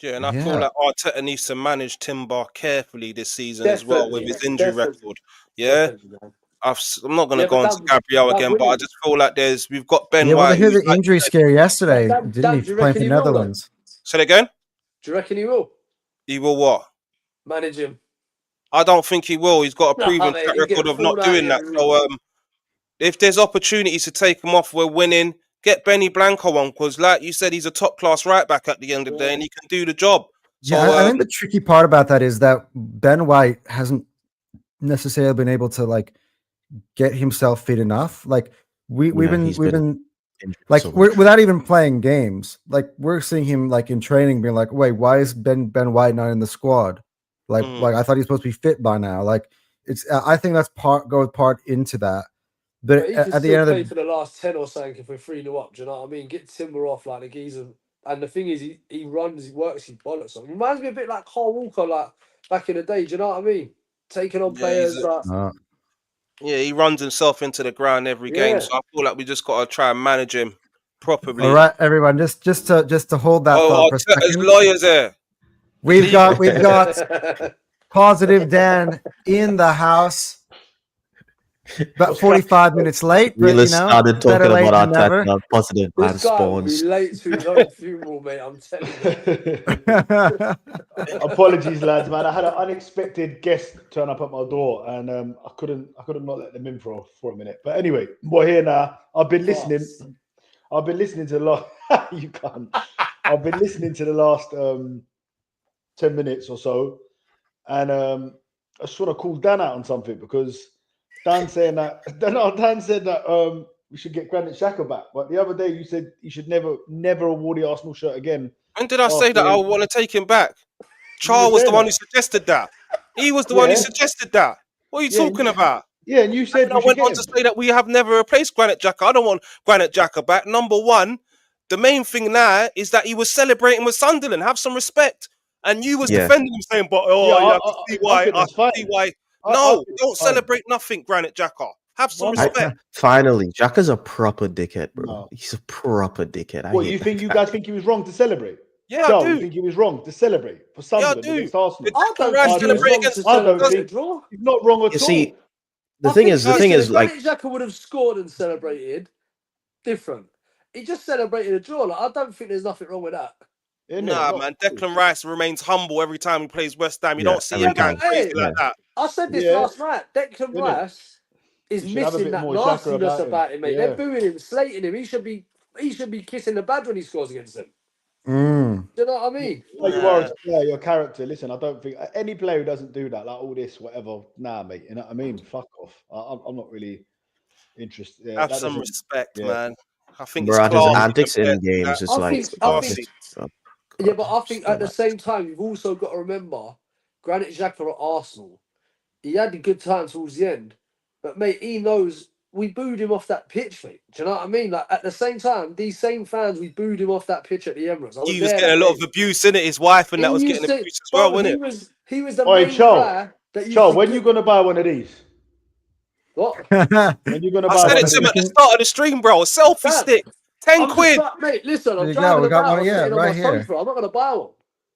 Yeah, and I feel like Arteta needs to manage Timber carefully this season as well with his injury record. Yeah, I'm not going to go on to Gabriel again, but I just feel like we've got Ben White. White. He had the injury scare yesterday, didn't he? Playing for Netherlands. Say it again. Do you reckon he will? He will what? Manage him. I don't think he will. He's got a proven track record of not doing that. So if there's opportunities to take him off, we're winning. Get Benny Blanco on, because like you said, he's a top class right back at the end of the day, and he can do the job. So, I think the tricky part about that is that Ben White hasn't necessarily been able to like get himself fit enough. Like we've been like without even playing games, like we're seeing him like in training being like, wait, why is Ben White not in the squad? Like I thought he's supposed to be fit by now. Like I think that's goes part into that. But he at the end of for the last 10 or something if we're 3-0 up, do you know what I mean? Get Timber off like the geezer. And the thing is, he runs, he works, he bollocks. It reminds me a bit like Carl Walker, like back in the day, do you know what I mean? Taking on players yeah, he runs himself into the ground every game. So I feel like we just got to try and manage him properly. All right, everyone, just to hold that thought for a second. Lawyers there. We've got Positive Dan in the house. About 45 minutes late, but we started talking about Arteta, Positive Dan spawns. Late to his own funeral, mate. I'm telling you. Apologies, lads, man. I had an unexpected guest turn up at my door, and I couldn't not let them in for a minute. But anyway, we're here now. I've been listening. I've been listening to the last. You can't. I've been listening to the last 10 minutes or so, and I just want to call Dan out on something because. Dan said that we should get Granit Xhaka back. But the other day you said you should never award the Arsenal shirt again. When did I say that I want to take him back? Charles was the one who suggested that. He was the one who suggested that. What are you talking about? Yeah, and you said I went on to say that we have never replaced Granit Xhaka. I don't want Granit Xhaka back. Number one, the main thing now is that he was celebrating with Sunderland. Have some respect. And you was defending him saying, but you have to see why. I see why. No, don't celebrate nothing, Granit Xhaka. Have some respect. Finally, Xhaka's a proper dickhead, bro. No. He's a proper dickhead. What, you think you guys think he was wrong to celebrate? Yeah, I do. You think he was wrong to celebrate for Sunderland against Arsenal? I don't think he's not wrong at all. See, the thing is, like Granit Xhaka would have scored and celebrated different. He just celebrated a draw. Like, I don't think there's nothing wrong with that. Nah, man. Declan Rice remains humble every time he plays West Ham. You don't see him going crazy like that. I said this last night. Declan Rice is missing that nastiness about him, mate. Yeah. They're booing him, slating him. He should be kissing the bad when he scores against them. Do you know what I mean? Well, you are a player, your character. Listen, I don't think any player who doesn't do that, like all this, whatever. Nah, mate. You know what I mean? Fuck off. I'm not really interested. Yeah, have some respect, man. I think his antics in games is like. Yeah, but I think at the same time, you've also got to remember Granit Xhaka at Arsenal. He had a good time towards the end, but mate, he knows we booed him off that pitch, mate. Do you know what I mean? Like at the same time, these same fans, we booed him off that pitch at the Emirates. He was getting a lot of abuse, innit? His wife and that was getting abuse as well, wasn't it? He was the main guy that Charles, when you gonna buy one of these? What? When you gonna buy? I said it to him at the start of the stream, bro. A selfie stick. 10 quid. Mate, listen, I'm driving about. I'm sitting on my sofa. I'm not going to buy one.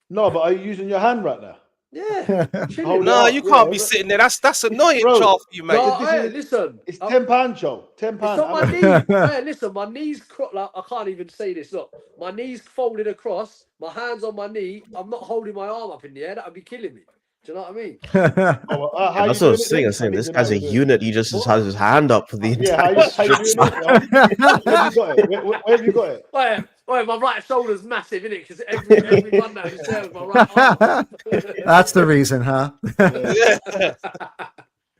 No, but are you using your hand right now? Yeah. No, you can't be sitting there. That's annoying, Charles, for you, mate. No, hey, listen. It's £10, Joe. £10. It's not my knees. Hey, listen, my knees, like, I can't even say this. Look, my knees folded across, my hands on my knee. I'm not holding my arm up in the air. That would be killing me. Do you know what I mean? That's what I'm saying. This guy's a unit. He just has his hand up for the entire. Where have you got it? Wait, my right shoulder's massive, isn't it? Because every one now is there with my right arm. That's the reason, huh?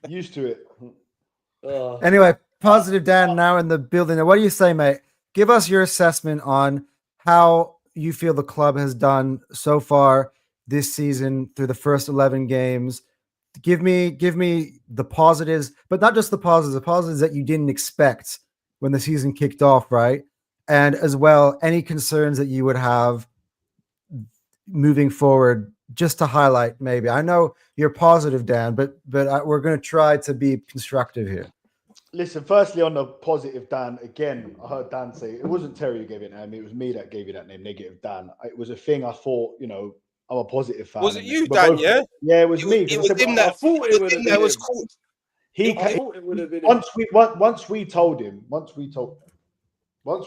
Used to it. Anyway, Positive Dan now in the building. What do you say, mate? Give us your assessment on how you feel the club has done so far this season through the first 11 games. Give me the positives, but not just the positives that you didn't expect when the season kicked off, right? and as well any concerns that you would have moving forward, just to highlight. Maybe I know you're positive, Dan, but we're going to try to be constructive here. Listen, firstly, on the positive, Dan, again, I heard Dan say it wasn't Terry who gave it name. It was me that gave you that name, Negative Dan. It was a thing I thought, you know, I'm a positive fan. Was it you, Dan? Yeah? Yeah, it was me. It was him that was cool. I thought it would have been once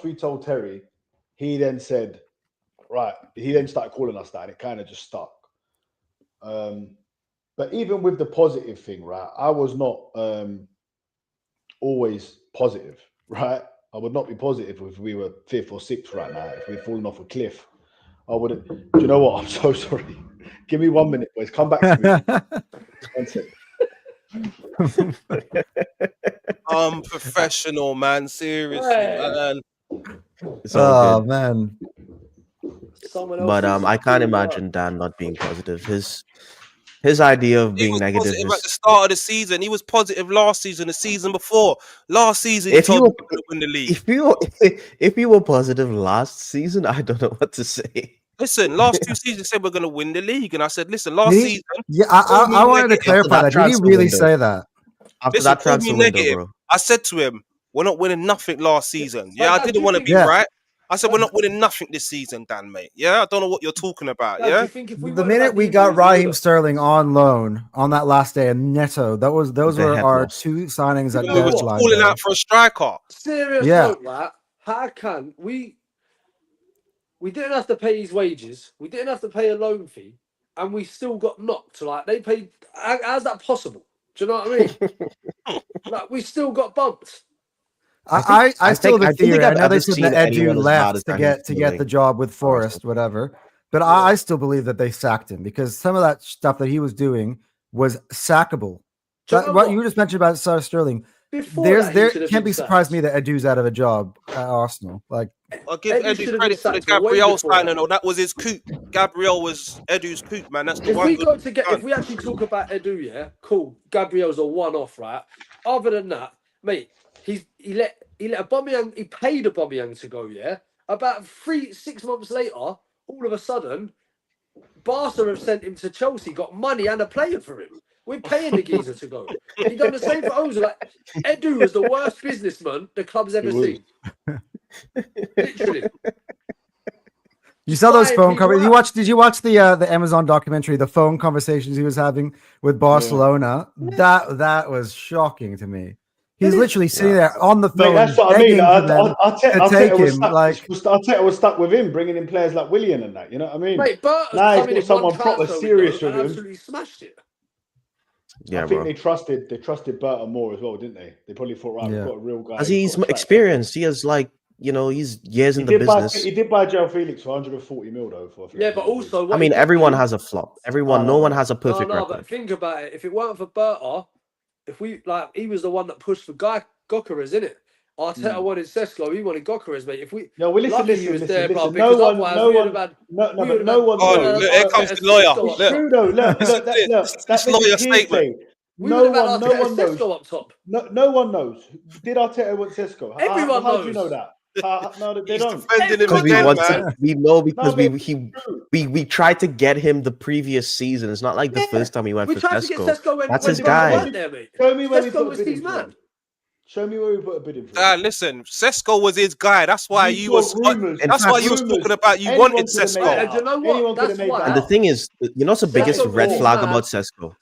we told Terry, he then said, right, he then started calling us that, and it kind of just stuck. But even with the positive thing, right, I was not always positive, right? I would not be positive if we were 5th or 6th right now, if we'd fallen off a cliff. I wouldn't. Do you know what? I'm so sorry. Give me 1 minute, boys. Come back to me. 1 second. Professional, man. Seriously, man. It's all Oh good. man. But I can't imagine Dan not being positive. His idea of being negative positive is at the start of the season. He was positive last season, the season before. Last season, if he you told were, me to win the league. if you were positive last season, I don't know what to say. Listen, last 2 seasons said we're going to win the league, and I said, listen, last season. Yeah, I wanted to clarify that. Did he really say that? After that transfer window, bro. I said to him, we're not winning nothing last season. Yeah, I didn't want to be right. I said, we're not winning nothing this season, Dan, mate. Yeah, I don't know what you're talking about. Yeah. The minute we got Raheem Sterling on loan on that last day and Neto, those were our 2 signings at we was calling out for a striker. Serious note, right? How can we didn't have to pay his wages, we didn't have to pay a loan fee, and we still got knocked? Like, they paid. How's that possible? Do you know what I mean? Like, we still got bumped. I still have a theory. I know they said that Edu as left to get the job with Forest, whatever. But I still believe that they sacked him because some of that stuff that he was doing was sackable. What you just mentioned about Sterling, there can't be surprised me that Edu's out of a job at Arsenal. Like, I'll give Edu credit for the Gabriel signing. Oh, that was his coup. Gabriel was Edu's coup, man. That's the if we actually talk about Edu, yeah, cool. Gabriel's a one-off, right? Other than that, mate, he let Aubameyang, he paid Aubameyang to go, yeah. About 6 months later, all of a sudden, Barca have sent him to Chelsea, got money and a player for him. We're paying the geezer to go. He done the same for Ozil. Like, Edu was the worst businessman the club's ever seen. Literally. You saw those phone conversations. Did you watch the Amazon documentary, the phone conversations he was having with Barcelona? Yeah. That was shocking to me. He's literally sitting there on the phone. Mate, that's what I mean. Arteta was stuck with him, bringing in players like Willian and that. You know what I mean? Mate, now he's got someone proper serious with him. Absolutely smashed it. Yeah, I think they trusted Burton more as well, didn't they? They probably thought, right, we've got a real guy. As he's experienced, he has he's years in the business. He did buy Joe Felix for 140 mil though. But also, I mean, everyone has a flop. No one has a perfect record. But think about it. If it weren't for Berta, he was the one that pushed for Goonerz, innit? Arteta wanted Sesko, he wanted Goonerz, mate. If we listen, no one knows. Here comes the lawyer. Look, that's lawyer statement. No one knows. Up top. No one knows. Did Arteta want Sesko? Everyone knows. How do you know that? No, they don't. We tried to get him the previous season. It's not like the first time he went for Sesko. That's his guy. Show me where we put a bid in for. Show me where we put a bid in for. Listen, Sesko was his guy. That's why you was. That's why you was talking about you wanted Sesko. And you know what? That's why. And the thing is, what's the biggest red flag about Sesko?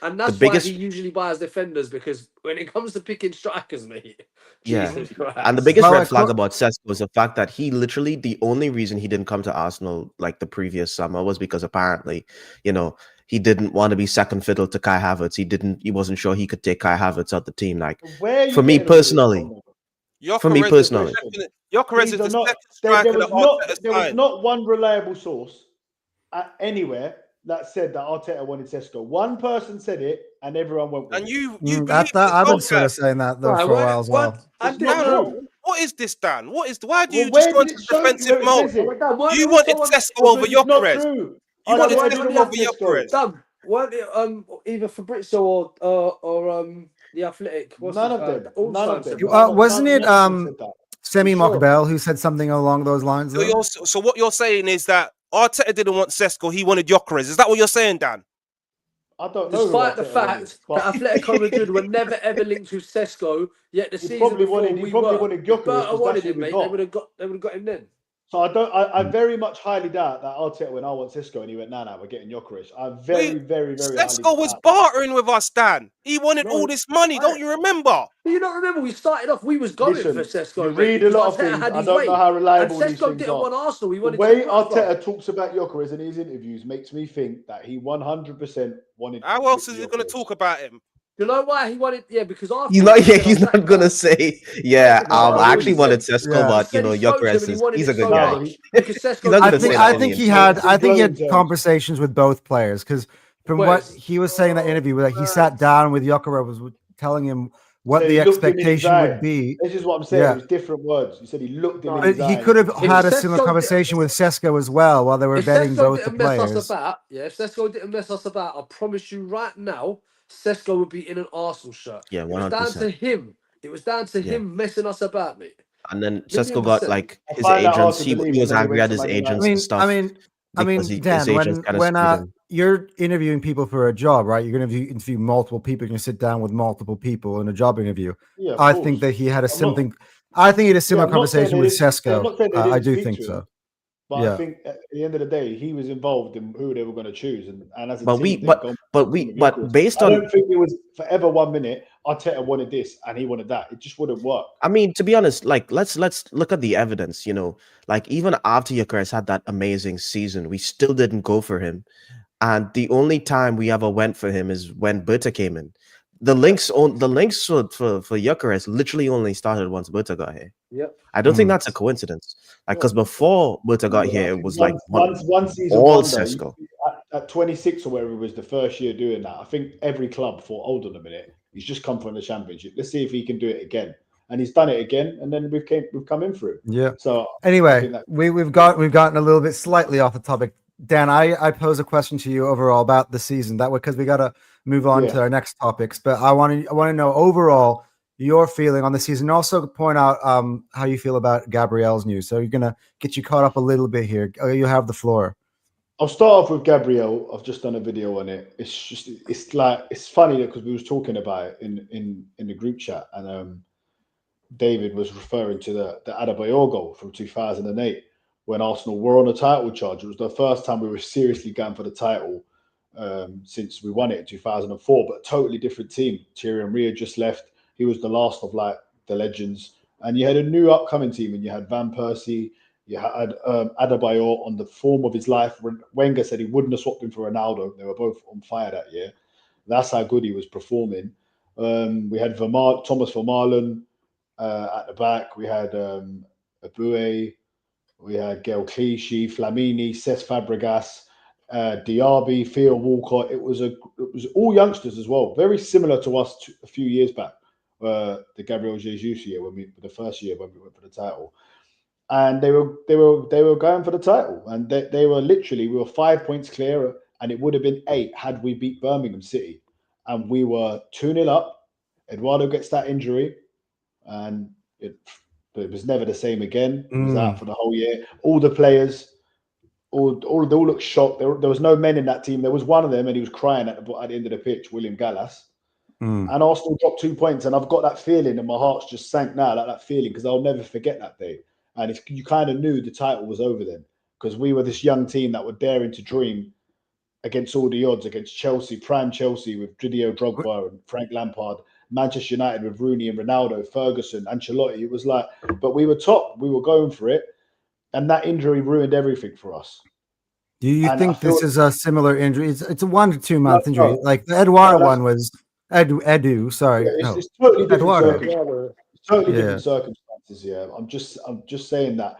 And that's why he usually buys defenders, because when it comes to picking strikers, mate. And the biggest red flag about Sesko is the fact that the only reason he didn't come to Arsenal like the previous summer was because apparently, he didn't want to be second fiddle to Kai Havertz. He wasn't sure he could take Kai Havertz out the team. Like, for me personally, Gyökeres is the second striker that there was not one reliable source anywhere that said that Arteta wanted Sesko. One person said it, and everyone went with it. I've been sort of saying that though for a while as well. What is this, Dan? Why do you just go into defensive mode? You wanted Sesko over Gyökeres. You wanted Sesko over Gyökeres. Dan, weren't it either Fabrizio or the Athletic? None of them. Wasn't it Semi Sure. Mokbel, who said something along those lines. Though. So what you're saying is that Arteta didn't want Sesko, he wanted Gyökeres. Is that what you're saying, Dan? I don't know. Despite the who Arteta wanted, fact but that Atletico Madrid were never ever linked with Sesko, yet the He season probably before wanted- he we probably were. wanted If Gyökeres, Berta 'cause wanted that's him, what we mate. got. They would have got him then. So I very much highly doubt that Arteta went, I want Cisco, and he went, nah, we're getting Gyökeres. I very highly Sesko was doubt. bartering with us, Dan. He wanted No, all this money. Don't you remember? Do you not remember we started off? We was going Listen, for Sesko. you mate, read a because lot of Arteta things. had I his don't way. know how And reliable these Sesko things didn't are. want Arsenal. He The wanted way to go for. Arteta talks about Gyökeres in his interviews makes me think that he 100% wanted. How else is he going to Gyökeres. talk about him? You know why he wanted? Yeah, because after He's not gonna say, yeah, No, I actually he wanted said- Sesko, yeah. but He said he spoke to him and he wanted he's a it good so guy. much because Sesko. He's not I gonna think say that I in think the he interview. had Glowing conversations with both players because from what Whereas- he was saying in that interview, that he sat down with Gyökeres, was telling him what Said the he looked him in his expectation eye. would be. This is what I'm saying. Yeah. It was different words. He said he looked him in But his eye. he could have If had a Sesko similar did- conversation with Sesko as well while they were If betting Sesko both the didn't mess us players. about, if Sesko didn't mess us about, I promise you right now, Sesko would be in an Arsenal shirt. Yeah, It was down to 100%. him. It was down to him messing us about, mate. And then 1,000,000%. Sesko got like I his find that hard agents. to He believe, was and then he angry went at to his Man agents I and mean, stuff. I mean, because his Dan, agents kinda when screwed him. you're interviewing people for a job, right? You're going to interview multiple people. You're going to sit down with multiple people in a job interview. Yeah, of I course. think that he had a I'm not- something. I think he had a similar I'm not saying conversation they with didn't- I'm Sesko. not saying they I didn't do speak think to so. him, But Yeah. I think at the end of the day, he was involved in who they were going to choose, and as a But team, we, they've but gone but with we, Gyökeres. but based I on, don't think it was forever 1 minute Arteta wanted this and he wanted that. It just wouldn't work. I mean, to be honest, like let's look at the evidence. You know, like even after Gyökeres had that amazing season, we still didn't go for him, and the only time we ever went for him is when Berta came in. The links for Gyökeres literally only started once Berta got here. Yep. I don't think that's a coincidence. Like, because before Berta got here, it was like one season all wonder. Sesko. At 26 or whatever it was, the first year doing that, I think every club thought, hold on a minute, he's just come from the Championship. Let's see if he can do it again. And he's done it again, and then we've come in for it. Yeah. So I Anyway, think that- we've gotten a little bit slightly off the topic. Dan, I pose a question to you overall about the season. That way, because we got to move on to our next topics. But I want to know overall your feeling on the season. Also, point out how you feel about Gabriel's news. So you're gonna get you caught up a little bit here. You have the floor. I'll start off with Gabriel. I've just done a video on it. It's funny because we was talking about it in the group chat, and David was referring to the Adebayor goal from 2008 when Arsenal were on a title charge. It was the first time we were seriously going for the title since we won it in 2004, but a totally different team. Thierry Henry had just left. He was the last of like the legends, and you had a new upcoming team, and you had Van Persie. You had Adebayor on the form of his life. Wenger said he wouldn't have swapped him for Ronaldo. They were both on fire that year. That's how good he was performing. We had Thomas Vermaelen at the back. We had Abue. We had Gael Clichy, Flamini, Cesc Fabregas, Diaby, Theo Walcott. It was all youngsters as well. Very similar to us a few years back. The Gabriel Jesus year the first year when we went for the title. And they were going for the title, and they were literally, we were 5 points clear, and it would have been 8 had we beat Birmingham City, and we were 2-0 up. Eduardo gets that injury, and it was never the same again. He was out for the whole year. All the players, they all looked shocked. There was no men in that team. There was one of them, and he was crying at the end of the pitch, William Gallas. And Arsenal dropped 2 points, and I've got that feeling, and my heart's just sank now, that feeling, because I'll never forget that day. And you kind of knew the title was over then, because we were this young team that were daring to dream against all the odds, against Chelsea, prime Chelsea with Didier Drogba and Frank Lampard, Manchester United with Rooney and Ronaldo, Ferguson, Ancelotti. It was like, but we were top, we were going for it, and that injury ruined everything for us. Do you think this is a similar injury? It's a 1 to 2 month injury. Like the Eduardo one was Edu. Sorry, it's totally different Eduardo. circumstances. Totally different circumstances. Yeah, I'm just saying that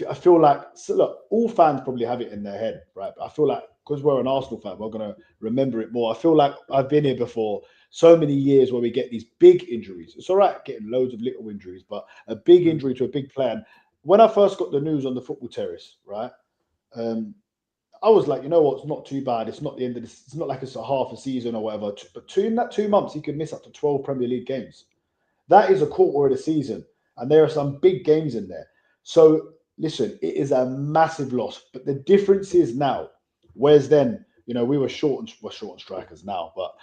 I feel like, so look, all fans probably have it in their head, right? But I feel like because we're an Arsenal fan, we're gonna remember it more. I feel like I've been here before. So many years where we get these big injuries. It's all right getting loads of little injuries, but a big injury to a big player. When I first got the news on the football terrace, right? I was like, you know what? It's not too bad. It's not the end of this. It's not like it's a half a season or whatever. But in that 2 months, he could miss up to 12 Premier League games. That is a quarter of the season. and there are some big games in there. So listen, it is a massive loss. But the difference is now, whereas then, we were short on strikers now, but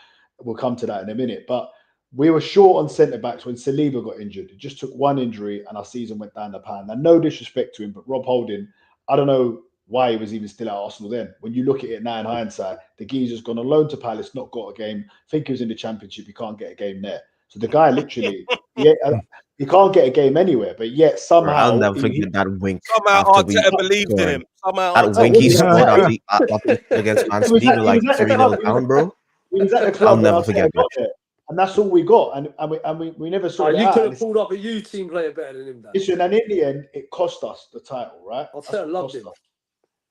we'll come to that in a minute. But we were short on centre backs when Saliba got injured. It just took one injury and our season went down the pan. And no disrespect to him, but Rob Holding, I don't know why he was even still at Arsenal then. When you look at it now in hindsight, the geezer's gone on loan to Palace, not got a game. I think he was in the Championship. He can't get a game there. So the guy literally, he can't get a game anywhere. But yet somehow, I'll never forget that wink. Somehow Arteta believed in him. That wink he scored against Man City, like 3-0 down, bro. He was at the club. I'll never forget that. And that's all we got. And we never saw it. You could have pulled up a U team player better than him, Dan. Listen, and in the end, it cost us the title, right? Arteta loved him.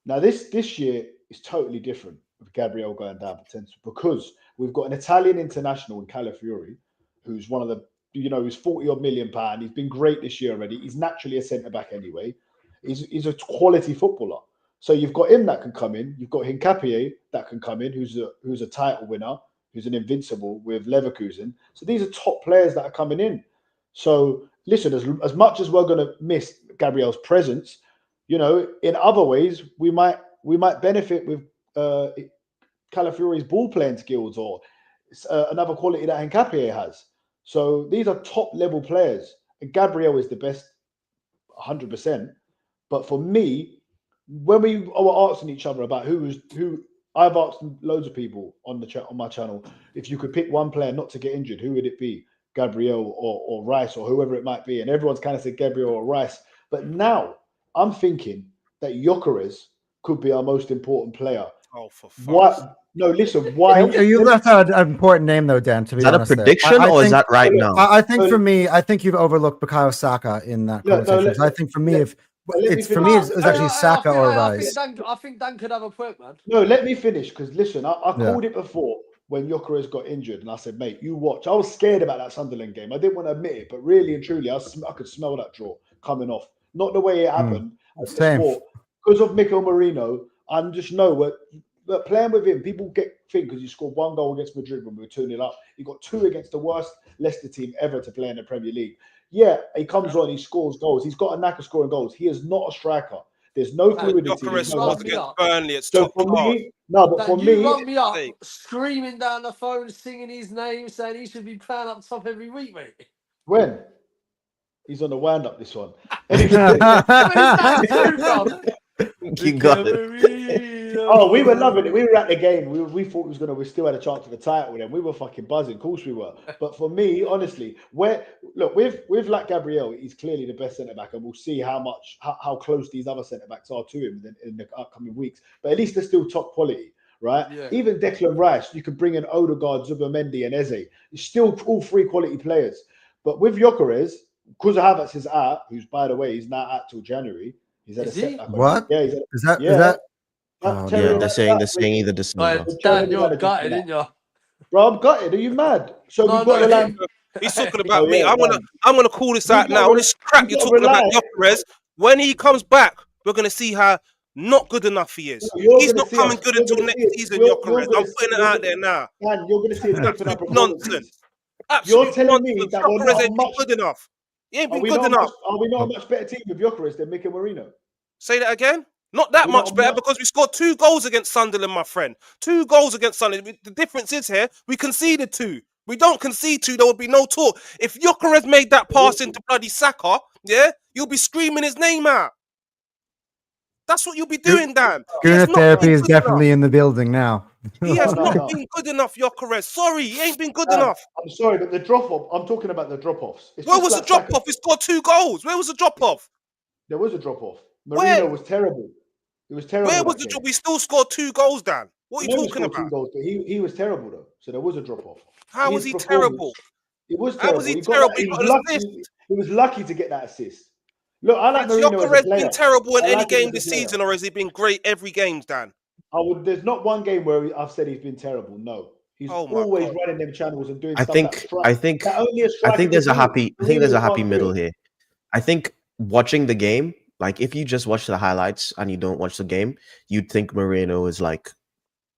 Now, this year is totally different with Gabriel going down potential because we've got an Italian international in Calafiori, who's one of the, he's 40-odd million pound. He's been great this year already. He's naturally a centre-back anyway. He's a quality footballer. So you've got him that can come in. You've got Hincapié that can come in, who's a title winner, who's an invincible with Leverkusen. So these are top players that are coming in. So listen, as much as we're going to miss Gabriel's presence, in other ways, we might benefit with Calafiori's ball playing skills or another quality that Hincapié has. So these are top level players, and Gabriel is the best, 100%. But for me, when we were asking each other about who, I've asked loads of people on my channel, if you could pick one player not to get injured, who would it be? Gabriel or Rice or whoever it might be, and everyone's kind of said Gabriel or Rice. But now I'm thinking that Gyökeres could be our most important player. Oh, for fuck's what? No, listen. Why? You left out an important name though, Dan. To be honest, is that a prediction or is that right now? I think for me, I think you've overlooked Bukayo Saka in that conversation. I think for me, it's actually Saka or Rice. I think Dan could have a point, man. No, let me finish because listen, I called it before when Gyökeres got injured, and I said, mate, you watch. I was scared about that Sunderland game. I didn't want to admit it, but really and truly, I could smell that draw coming off. Not the way it happened. Same. Because of Mikel Merino, I just know that playing with him, people think because he scored one goal against Madrid when we were 2-0 up. He got two against the worst Leicester team ever to play in the Premier League. Yeah, he comes on, he scores goals. He's got a knack of scoring goals. He is not a striker. There's no fluidity. Gyökeres scores against Burnley. It's so top for class. me, no, but for me, you rung me up, screaming down the phone, singing his name, saying he should be playing up top every week, mate. When? He's on the wind up this one. You got it. Oh, we were loving it. We were at the game. We thought we still had a chance for the title. Then we were fucking buzzing. Of course we were. But for me, honestly, with like Gabriel, he's clearly the best centre back, and we'll see how close these other centre backs are to him in the upcoming weeks. But at least they're still top quality, right? Yeah. Even Declan Rice, you could bring in Odegaard, Zubimendi, and Eze. It's still all three quality players. But with Gyökeres, because Havertz is out, who's by the way, he's not out till January. He's at a setback. What? Yeah, is that? Oh, yeah, they're saying either December. Dan, you're gutted, didn't you? Bro, I'm gutted. Are you mad? So we've got the line. He's talking about me. I'm gonna call this out now. All this crap you're talking about Gyökeres. When he comes back, we're gonna see how not good enough he is. He's not coming good until next season, Gyökeres. I'm putting it out there now. Man, you're gonna see a different up nonsense. You're telling me that Gyökeres ain't been good enough. He ain't been good enough. Are we not a much better team with Gyökeres than Mikel Merino? Say that again. Not that much better because we scored 2 goals against Sunderland, my friend. 2 goals against Sunderland. The difference is here, we conceded 2. We don't concede 2, there would be no talk. If Gyökeres made that pass into bloody Saka, yeah, you'll be screaming his name out. That's what you'll be doing, Dan. Gooner therapy is definitely in the building now. He has not been good enough, Gyökeres. Sorry, he ain't been good enough. I'm sorry, but the drop-off, I'm talking about the drop-offs. Where was the drop-off? He scored 2 goals. Where was the drop-off? There was a drop-off. Merino was terrible. It was terrible. Where was the drop? We still scored 2 goals, Dan. What are you talking about? 2 goals, but he was terrible, though. So there was a drop-off. How was he terrible? It was terrible. How was he terrible? He was lucky to get that assist. Look, I like Merino as a player. Has been terrible in any game this season, or has he been great every game, Dan? There's not one game where I've said he's been terrible. No, he's always running them channels and doing. I think there's a happy middle here. I think watching the game, like if you just watch the highlights and you don't watch the game, you'd think Moreno is like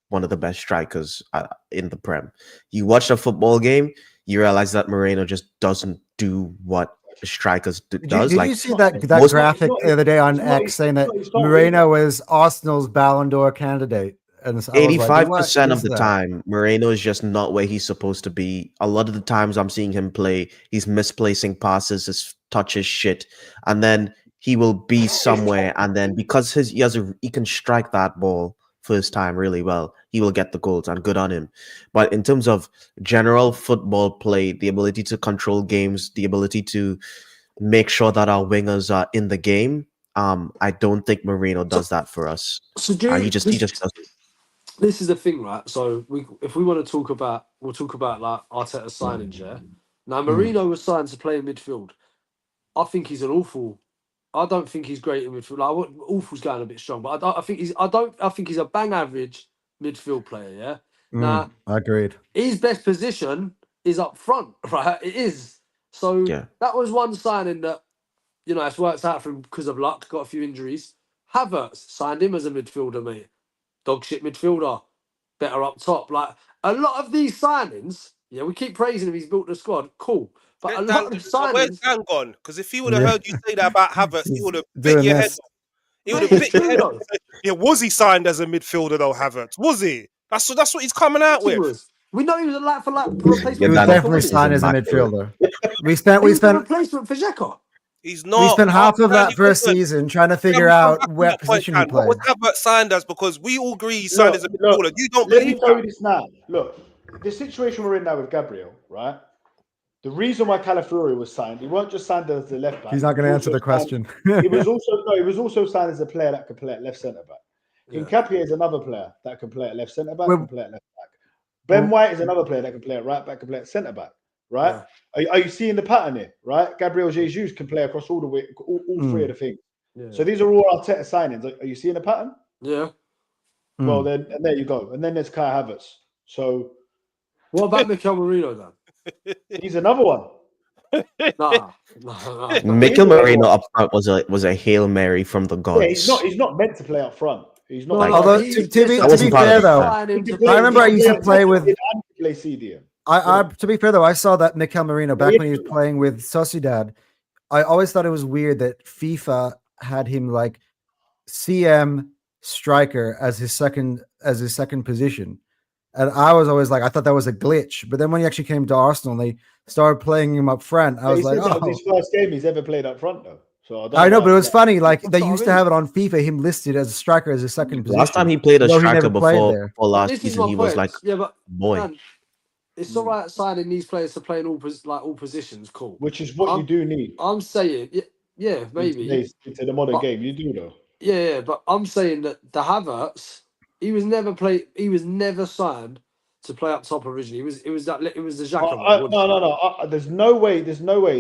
one of the best strikers in the Prem. You watch a football game, you realize that Moreno just doesn't do what strikers Did does. you Like see that most graphic the other day on X saying that Moreno is Arsenal's Ballon d'Or candidate? And so I was like, what 85% is of the that? time, Moreno is just not where he's supposed to be. A lot of the times I'm seeing him play, he's misplacing passes, his touch is shit, and then he will be somewhere, and then because he can strike that ball first time really well, he will get the goals, and good on him. But in terms of general football play, the ability to control games, the ability to make sure that our wingers are in the game, I don't think Moreno does that for us. So He just does. this is the thing, right? So if we want to talk about, we'll talk about like Arteta's signings, yeah. Now Marino was signed to play in midfield. I think he's an awful. I don't think he's great in midfield. Like, awful's going a bit strong, but I think he's. I think he's a bang average midfield player. Yeah. Now, Agreed. his best position is up front, right? It is. So Yeah. that was one signing that, you know, it's worked out for him because of luck. Got a few injuries. Havertz signed him as a midfielder, mate. Dog shit midfielder, better up top. Like a lot of these signings, yeah, we keep praising him. He's built the squad, cool. But a lot of the Where's signings, Dan gone? Because if he would have heard you say that about Havertz, he would have bit Doing your head this. off. He would mate, have it's bit your true head though. off. Yeah, was he signed as a midfielder though, Havertz? Was he? That's what he's coming out He with. was. We know he was a like for like replacement. Yeah, He was for that Xhaka, definitely wasn't signed as a immaculate. midfielder. We he? spent He was the replacement for Xhaka. He's we not. spent half of Dan, that he first wasn't. season trying to Can figure we come out back to what that point, position he Dan? What played. was Havertz signed as? Because we all agree he signed as a Look, midfielder. You don't let me believe tell you that. this now. Look, the situation we're in now with Gabriel, right? The reason why Calafiori was signed, he weren't just signed as the left back. He's not going to he answer the also signed- question. He was also signed as a player that could play at left centre back. Yeah. Hincapié is another player that can play at left centre back, Well- can play at left back. Ben White is another player that can play at right back, can play at centre back, right? Are you seeing the pattern here, right? Gabriel Jesus can play across all the way, all three of the things. Yeah. So these are all Arteta signings. Are you seeing the pattern? Yeah. Well, then, and there you go. And then there's Kai Havertz. So What about Mikel Marino then? he's another one. Nah. Mikel Marino up front was a Hail Mary from the gods. Yeah, he's not meant to play up front. He's not. Like- Although he- to be That wasn't part of fair the though, plan. I remember I used to play with. play CDM. To be fair though, I saw that Mikel Marino back when he was playing with Sociedad. I always thought it was weird that FIFA had him like CM striker as his second position, and I was always like, I thought that was a glitch. But then when he actually came to Arsenal, and they started playing him up front. I was like, that oh, was his first game he's ever played up front though. So I know, but it was funny. Like they That's what used I to mean. have it on FIFA, him listed as a striker as his second position. Last time he played a Though he striker never played before there. last This is season, my he was point. like, Yeah, but boy. man, it's all right signing these players to play in all positions. Cool. which is what you do need I'm saying, yeah, maybe. into the modern But- game. You do though. Yeah, but I'm saying that the Havertz, he was never signed to play up top originally. It was the Xhaka one. No. There's no way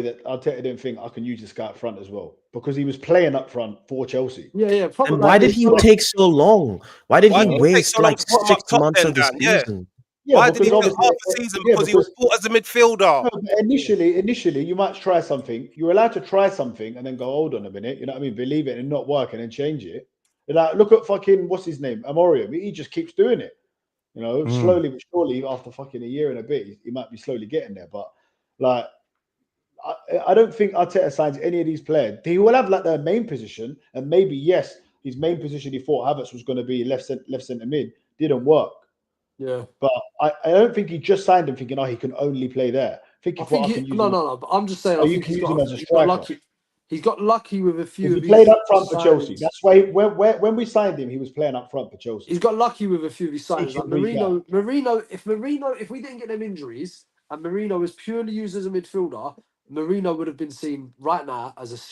that Arteta didn't think I can use this guy up front as well because he was playing up front for Chelsea. Yeah. Probably. And why did he take so long? Why did Why he did he take waste so long like to put him 6 up top months then, of the Dan? Yeah. season? Why did he because take half obviously- a season? yeah, Because he was bought as a midfielder. No, but initially, you might try something. You're allowed to try something and then go, hold on a minute. You know what I mean? Believe it and not work and then change it. Like, look at fucking, what's his name? Amorim. He just keeps doing it. You know, slowly but surely, after fucking a year and a bit, he might be slowly getting there. But, like, I don't think Arteta signs any of these players. He will have, like, their main position. And maybe, yes, his main position he thought Havertz was going to be left centre mid. Didn't work. Yeah. But I don't think he just signed him thinking, he can only play there. I think No. But I'm just saying. I you think can he's use him as a got striker. lucky. He's got lucky with a few. He of played his up front for Chelsea. signings. That's why when we signed him, he was playing up front for Chelsea. He's got lucky with a few of his signings. He Like can read Marino. If we didn't get them injuries and Marino was purely used as a midfielder, Marino would have been seen right now as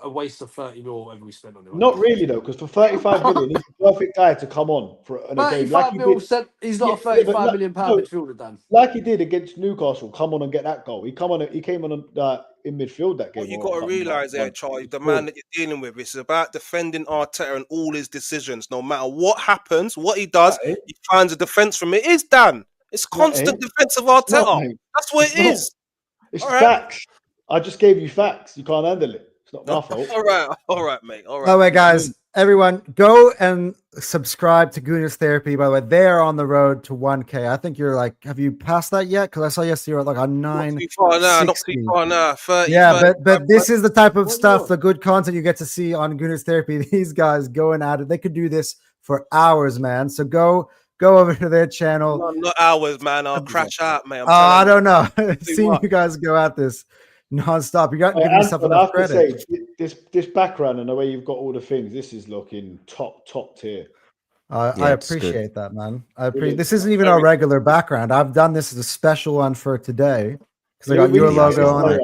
a waste of 30 mil or whatever we spent on him. Not really though, because for 35 million, he's the perfect guy to come on for a game. 35 mil. He's not a 35 million pound midfielder, Dan. Like he did against Newcastle, come on and get that goal. He came on in midfield that game. What you got to realise there, Charlie, the man that you're dealing with, it's about defending Arteta and all his decisions. No matter what happens, what he does, he finds a defence from it. It is Dan. It's constant defence of Arteta. That's what it is. It's facts. I just gave you facts. You can't handle it. It's not my fault. All right, mate. All right. By the way, guys, everyone, go and subscribe to Goonerz Therapy. By the way, they are on the road to 1K. I think you're like, have you passed that yet? Because I saw yesterday you're like on Not 9. too far now. Not too far now. 30. Yeah, 30. but this is the type of What stuff, more? the good content you get to see on Goonerz Therapy. These guys going at it. They could do this for hours, man. So go over to their channel. No, not hours, man. I'll crash out, mate. I don't know. Too Seeing much. you guys go at this nonstop, you got to Hey, give yourself Anton, I enough have to credit. say, this background and the way you've got all the things, this is looking top tier. I it's good. appreciate that, man. Brilliant. This isn't even our regular background. I've done this as a special one for today because I got your Yeah, logo on it.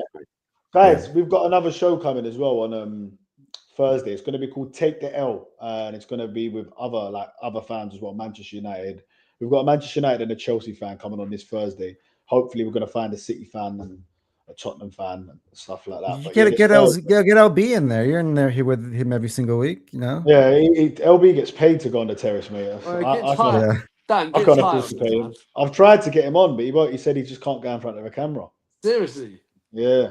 Guys, we've got another show coming as well on Thursday. It's going to be called Take the L, and it's going to be with other fans as well. Manchester United. We've got a Manchester United and a Chelsea fan coming on this Thursday. Hopefully, we're going to find a City fan and a Tottenham fan and stuff like that. You But get yeah, get LB in there. You're in there here with him every single week, you know. yeah, LB gets paid to go on the terrace, mate. I can't, Yeah. Dan, I get can't tired afford of to it, pay man. him. I've tried to get him on, but he won't. He said he just can't go in front of a camera. Seriously. Yeah,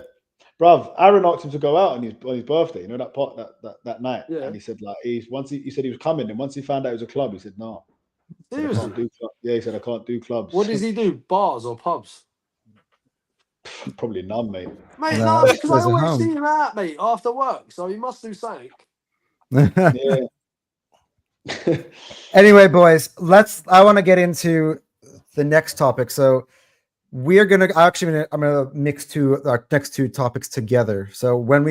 bruv. Aaron asked him to go out on his birthday. You know that part that night, Yeah. and he said like he said he was coming, and once he found out it was a club, he said no. He said, I can't Seriously. do yeah, he said I can't do clubs. What does he do? Bars or pubs? Probably none, mate. Mate, No, no, because I stays at always home. see him out, mate, after work. So he must do something. Yeah. Anyway, boys, I want to get into the next topic. So I'm gonna mix our next two topics together. So what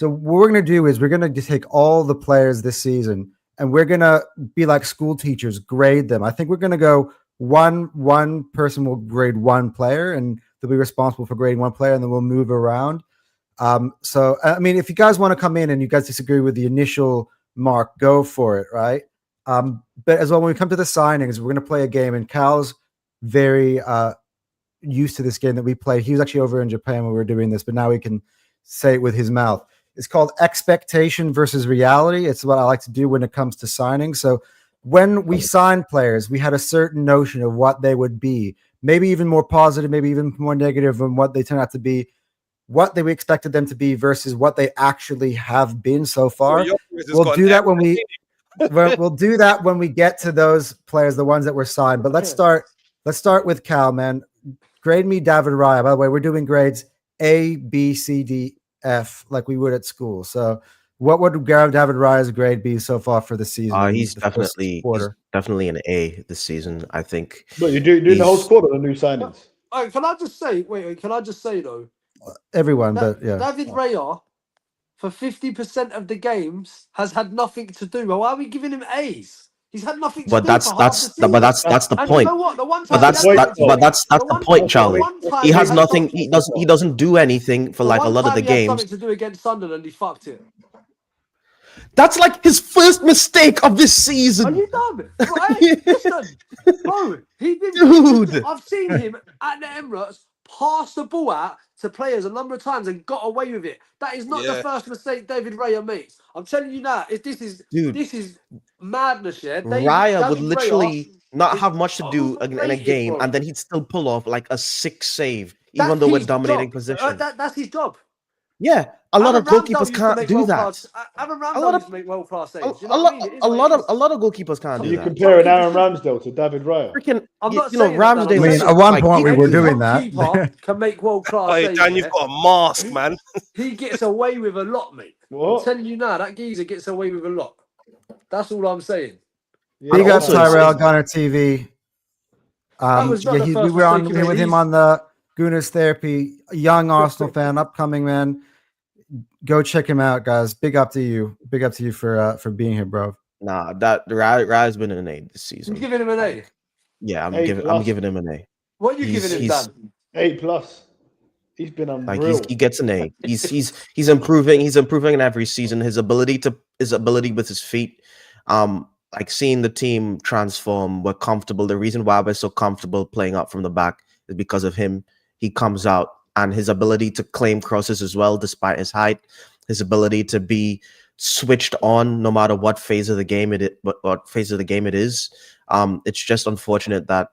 we're gonna do is we're gonna just take all the players this season and we're gonna be like school teachers, grade them. I think we're gonna go one person will grade one player and they'll be responsible for grading one player, and then we'll move around. So I mean, if you guys want to come in and you guys disagree with the initial mark, go for it, right? But as well, when we come to the signings, we're going to play a game, and Cal's very used to this game that we play. He was actually over in Japan when we were doing this, but now he can say it with his mouth. It's called expectation versus reality. It's what I like to do when it comes to signing. So when we sign players, we had a certain notion of what they would be, maybe even more positive, maybe even more negative than what they turn out to be, what we expected them to be versus what they actually have been so far. We'll do that when we'll do that when we get to those players, the ones that were signed. But let's start with Cal, man. Grade me David Raya. By the way, we're doing grades A, B, C, D, F, like we would at school. So what would David Raya's grade be so far for the season? He's definitely an A this season, I think. But you're doing the whole squad of the new signings. Oh, can I just say, can I just say though? Everyone, but yeah. David Raya, for 50% of the games, has had nothing to do. Well, why are we giving him A's? He's had nothing to do. That's the point. You know what? The one time But that's the point, Charlie. He has nothing. He doesn't do anything for like a lot of the games. Something to do against Sunderland, he fucked it. That's like his first mistake of this season. Are you dumb? Right? Listen, bro, Dude. I've seen him at the Emirates pass the ball out to players a number of times and got away with it. That is not the first mistake David Raya makes. I'm telling you now, this is madness. Yeah, Raya would literally not have much to do in a game, and then he'd still pull off like a 6 save, even though we're dominating possession. That's his job. Yeah, a lot of goalkeepers can't do that. Aaron Ramsdale used to make world-class saves. A lot of goalkeepers can't do that. You're comparing Aaron Ramsdale to David Raya. Freaking, I'm not Ramsdale. I mean, at one point we were doing that. Can make world-class Hey, saves. Dan, you've got a mask, man. He gets away with a lot, mate. What? I'm telling you now, that geezer gets away with a lot. That's all I'm saying. Big up Tyrell, Gunner TV. We were on with him on the Goonerz Therapy. Young Arsenal fan, upcoming man. Go check him out, guys. Big up to you. Big up to you for being here, bro. Nah, that Raya's been an A this season. You giving him an A? Yeah, I'm giving him an A. What are you giving him, Dan? A+. He's been unreal. Like he gets an A. He's improving. He's improving in every season. His ability with his feet, like seeing the team transform. We're comfortable. The reason why we're so comfortable playing up from the back is because of him. He comes out and his ability to claim crosses as well, despite his height. His ability to be switched on no matter what phase of the game it is. It's just unfortunate that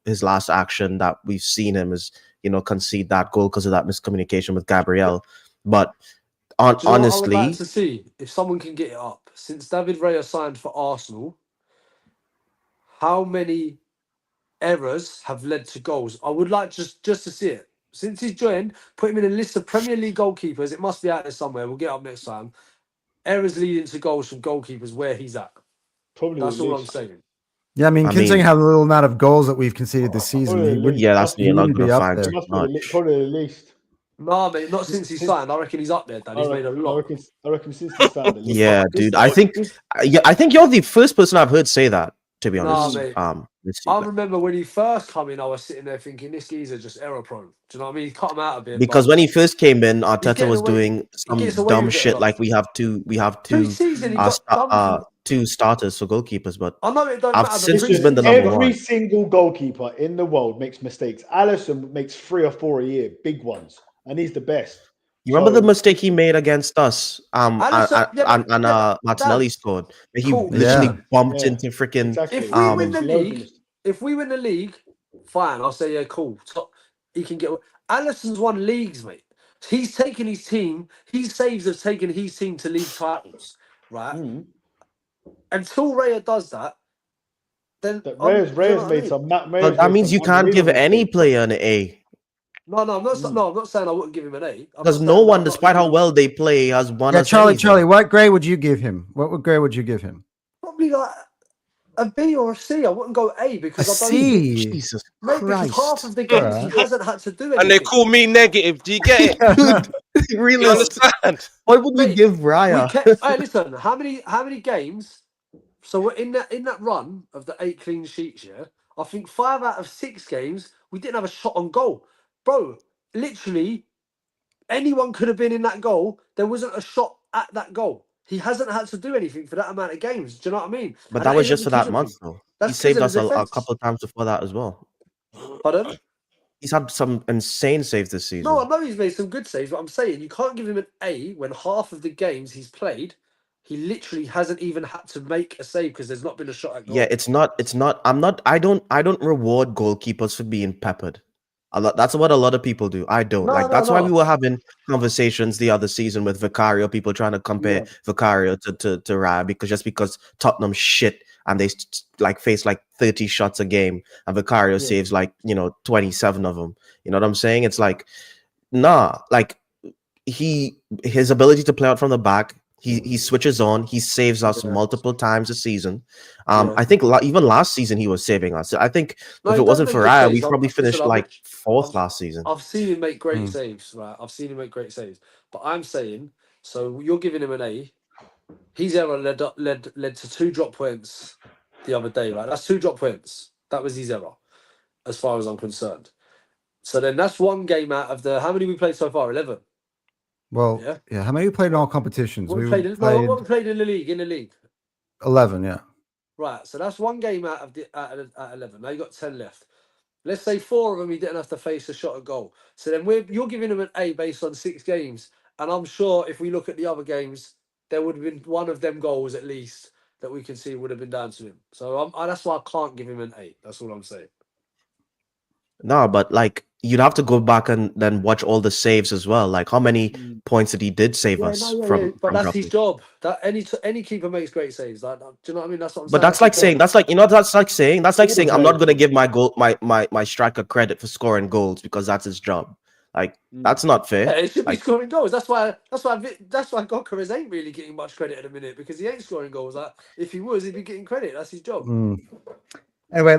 his last action that we've seen him is concede that goal because of that miscommunication with Gabriel. But honestly, I would like to see if someone can get it up. since David Raya signed for Arsenal, how many errors have led to goals? I would like just to see it. Since he's joined, put him in a list of Premier League goalkeepers. It must be out there somewhere. We'll get up next time. Errors leading to goals from goalkeepers where he's at. Probably That's the all I'm least. saying. Yeah, I mean, I considering mean- how little amount of goals that we've conceded this season, Probably he the would, least. Yeah, that's he you're not wouldn't be gonna up find there. It too must be much. probably the least. Nah, mate, not since he signed. I reckon he's up there, Dan. He's made a lot. I reckon since he signed the least. Yeah, dude. I think you're the first person I've heard say that. To be Nah, honest, mate. this I season. remember when he first come in, I was sitting there thinking, this geezer just error prone. Do you know what I mean? He cut him out a bit. Because but when he first came in, he's Arteta getting was away- doing he gets some away dumb with it a shit lot. like we have two Pre-season, he got done. two starters for goalkeepers, but I know it don't I've matter. since but he's been the pre-season- number Every one. single goalkeeper in the world makes mistakes. Alisson makes 3 or 4 a year, big ones, and he's the best. You remember the So- mistake he made against us? Alisson- Martinelli Dan, scored. He cool. literally Yeah. bumped Yeah, into freaking. Exactly. If we win the Loads of league, mistakes. if we win the league, fine. I'll say, yeah, cool. He can get. Alisson's won leagues, mate. He's taken his team. His saves have taken his team to league titles, right? Mm. Until Raya does that, then That do you know Reyes what I made mean? some. Reyes But that made means some you can't give unbelievable any mistakes. player an A. No, I'm not saying I wouldn't give him an A. I'm Because not no saying one, I'm not despite how giving him- well they play, has won Yeah, us Charlie, anything. what grade would you give him? What grade would you give him? probably like a B or a C. I wouldn't go A A because I don't. C. Jesus Mate, because half Christ. of the games he Alright. hasn't had to do anything. And they call me negative. Do you get it? You Realist. understand? Why would we Mate, give We Raya? kept, hey, listen, how many games? So we're in that run of the 8 clean sheets, yeah. I think 5 out of 6 games we didn't have a shot on goal, bro. Literally, anyone could have been in that goal. There wasn't a shot at that goal. He hasn't had to do anything for that amount of games. Do you know what I mean? But And that was isn't just for because that of month, him. though. He That's saved because us of the a defense. couple of times before that as well. Pardon? He's had some insane saves this season. No, I know he's made some good saves, but I'm saying you can't give him an A when half of the games he's played, he literally hasn't even had to make a save because there's not been a shot at goal. Yeah, it's not. I don't reward goalkeepers for being peppered. That's what a lot of people do. I don't. No, That's why no. we were having conversations the other season with Vicario, people trying to compare Vicario to Raya because Tottenham shit and they face like 30 shots a game and Vicario saves 27 of them. You know what I'm saying? It's like, nah, like his ability to play out from the back. He switches on. He saves us multiple times a season. I think even last season he was saving us. I think No, if he it wasn't does for make good Raya, saves. we probably Listen, finished I've like watched- 4th last season. I've seen him make great saves, right? I've seen him make great saves. But I'm saying, so you're giving him an A. His error led to 2 drop points the other day, right? That's 2 drop points. That was his error, as far as I'm concerned. So then that's 1 game out of the how many we played so far? 11. Well, Yeah. yeah. How many we played in all competitions? What We we played, what we played in the league. 11. Yeah. Right, so that's 1 game out of at 11. Now you got 10 left. Let's say 4 of them he didn't have to face a shot at goal. So then you're giving him an A based on 6 games, and I'm sure if we look at the other games, there would have been one of them goals at least that we can see would have been down to him. So that's why I can't give him an A. That's all I'm saying. No, but like you'd have to go back and then watch all the saves as well. Like how many points that he did save us from. But that's dropping. his job. That any keeper makes great saves. Like, do you know what I mean? That's what I'm saying. But that's like his saying job. that's like saying I'm not saves. gonna give my striker credit for scoring goals because that's his job. Like that's not fair. Yeah, it should be Like, scoring goals. That's why Goonerz ain't really getting much credit at the minute because he ain't scoring goals. Like if he was, he'd be getting credit. That's his job. Anyway,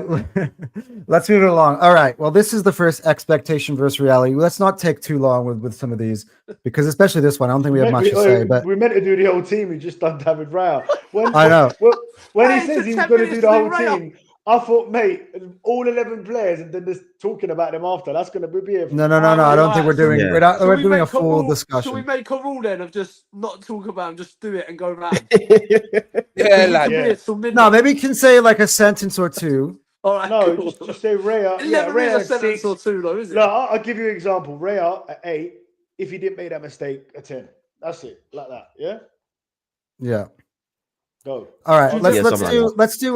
let's move it along. All right. Well, this is the first expectation versus reality. Let's not take too long with some of these because especially this one, I don't think we have much to say. But we meant to do the whole team. We just done David Raya. I know. When Hey, he says it's he 10 was going to minutes do to the whole do Raya. team, I thought, mate, all 11 players, and then just talking about them after. That's going to be a no. I don't think we're doing. Yeah. We're doing a make full rule, discussion. Should we make a rule then of just not talk about them, just do it and go round? Yeah, lad. Yeah. No, maybe you can say like a sentence or two. All right. No, cool. just say Raya. It Yeah, never is Raya a sentence 6. or 2, though, is it? No, I'll give you an example. Raya at 8. If he didn't make that mistake, a 10. That's it, like that. Yeah. Yeah. Go. All right. Yeah, Let's do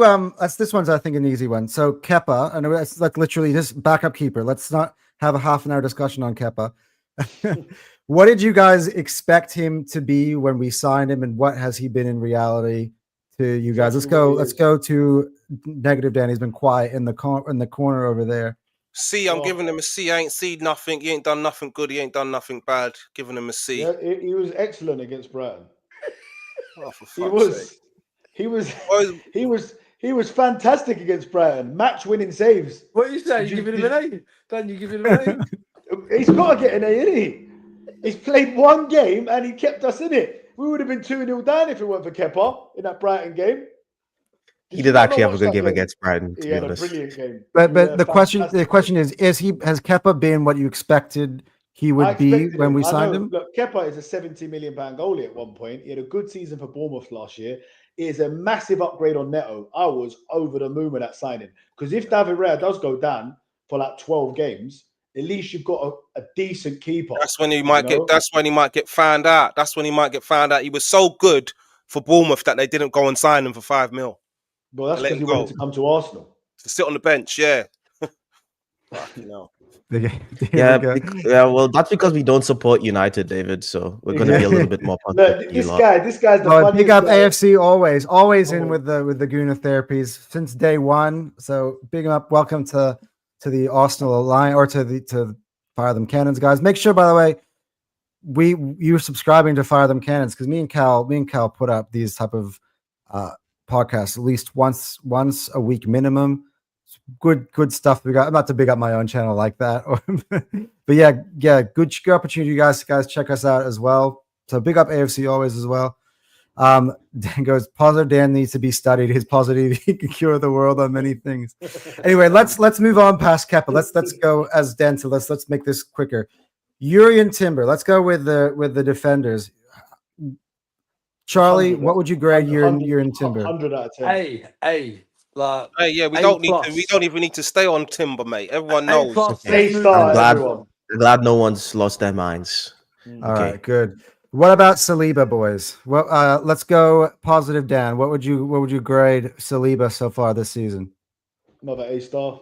this one's I think an easy one. So Kepa, and it's like literally just backup keeper. Let's not have a half an hour discussion on Kepa. What did you guys expect him to be when we signed him, and what has he been in reality to you guys? Let's go to Negative Dan. He's been quiet in the corner over there. C, I'm giving him a C. I ain't seen nothing. He ain't done nothing good. He ain't done nothing bad. Giving him a C. Yeah, he was excellent against Brighton. Oh, for fuck's sake. He was fantastic against Brighton. Match-winning saves. What are you saying? You giving him an A? Dan, you giving him an A? He's got to get an A, isn't he? He's played one game and he kept us in it. We would have been 2-0 down if it weren't for Kepa in that Brighton game. He did actually have a good game against Brighton. He had a brilliant game. But the question is has Kepa been what you expected he would be when we signed him? Look, Kepa is a £70 million goalie at one point. He had a good season for Bournemouth last year. It is a massive upgrade on Neto. I was over the moon with that signing. Because if David Raya does go down for like 12 games, at least you've got a decent keeper. That's when he might get. That's when he might get found out. That's when he might get found out. He was so good for Bournemouth that they didn't go and sign him for $5 million. Well, that's because he wanted to come to Arsenal. To sit on the bench, yeah. Fucking hell. Yeah. Well, that's because we don't support United, David. So we're going to be a little bit more positive. Look, this guy's the funniest big up guy. AFC always in with the Gooner therapies since day one. So big up, welcome to the Arsenal Alliance or to Fire Them Cannons, guys. Make sure, by the way, you're subscribing to Fire Them Cannons because me and Cal put up these type of podcasts at least once a week minimum. Good stuff we got. I'm not to big up my own channel like that, but yeah, good opportunity, you guys check us out as well. So big up AFC always as well. Dan goes, positive Dan needs to be studied. His positivity he can cure the world on many things. Anyway, let's move on past Kepa. Let's go as Dan. So let's make this quicker. Yuri and Timber. Let's go with the defenders. Charlie, what would you grade Yuri and Timber? 100 out of 10. A. Like, hey, yeah, we don't even need to stay on Timber, mate. Everyone knows. I'm glad no one's lost their minds. All right, good. What about Saliba, boys? Well, let's go positive, Dan. What would you grade Saliba so far this season? Another A-star.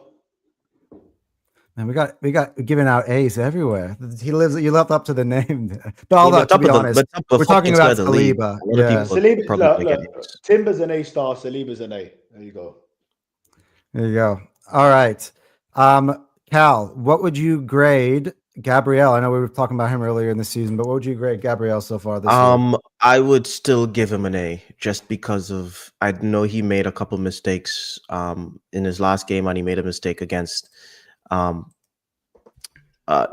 Man, we got giving out A's everywhere. You lived up to the name. But to be honest, we're talking about Saliba. Yeah. Look, Timber's an A-star. Saliba's an A. There you go. There you go. All right. Cal, what would you grade Gabriel? I know we were talking about him earlier in the season, but what would you grade Gabriel so far this year? I would still give him an A just because of I know he made a couple mistakes in his last game, and he made a mistake against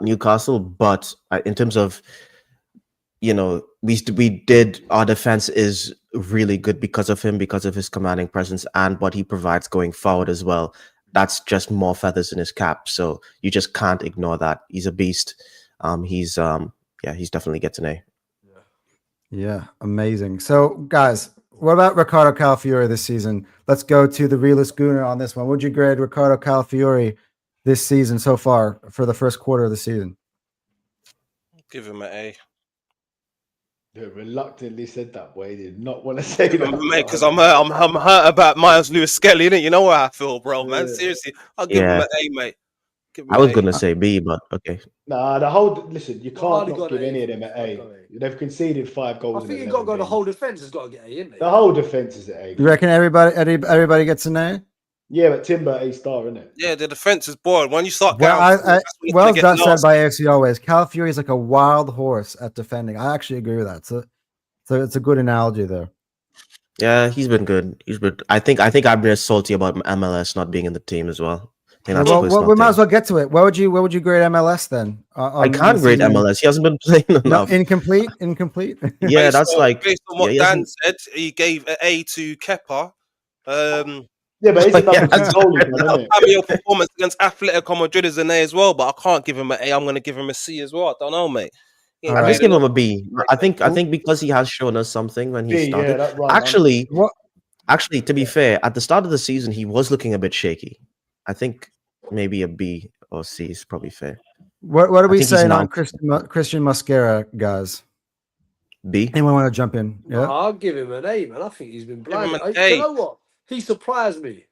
Newcastle. But in terms of our defense is really good because of him, because of his commanding presence and what he provides going forward as well. That's just more feathers in his cap. So you just can't ignore that. He's a beast. He's definitely gets an A. Yeah, amazing. So guys, what about Ricardo Calafiori this season? Let's go to the realist Gooner on this one. Would you grade Ricardo Calafiori this season so far for the first quarter of the season? Give him an A. Yeah, reluctantly said that, but he did not want to say that, mate. Because I'm hurt about Miles Lewis Skelly, innit? You know how I feel, bro, man. Seriously, I'll give him an A, mate. I was gonna say B, but okay. Nah, listen, you can't not give any of them an A. They've conceded 5 goals. I think you got to go. The whole defense has got to get A, isn't it? The whole defense is an A. You reckon everybody gets an A? Yeah, but Timber A-star, isn't it? Yeah, the defense is bored. When you start, that's said by AFC always. Calafiori is like a wild horse at defending. I actually agree with that. So it's a good analogy there. Yeah, he's been good. I think I'm just salty about MLS not being in the team as well. We might as well get to it. What would you grade MLS then? I can't grade MLS. He hasn't been playing enough. No, incomplete. Yeah, based on what Dan said. He gave an A to Kepa. Yeah, but he's another goalie. Cameo performance against Atletico Madrid is an A as well, but I can't give him an A. I'm going to give him a C as well. I don't know, mate. I just give him a B. I think because he has shown us something when he started. Yeah, right, actually, to be fair, at the start of the season, he was looking a bit shaky. I think maybe a B or C is probably fair. What are we saying on Christian Mosquera, guys? B. Anyone want to jump in? Yeah, I'll give him an A, man. I think he's been blind. You know what? He surprised me.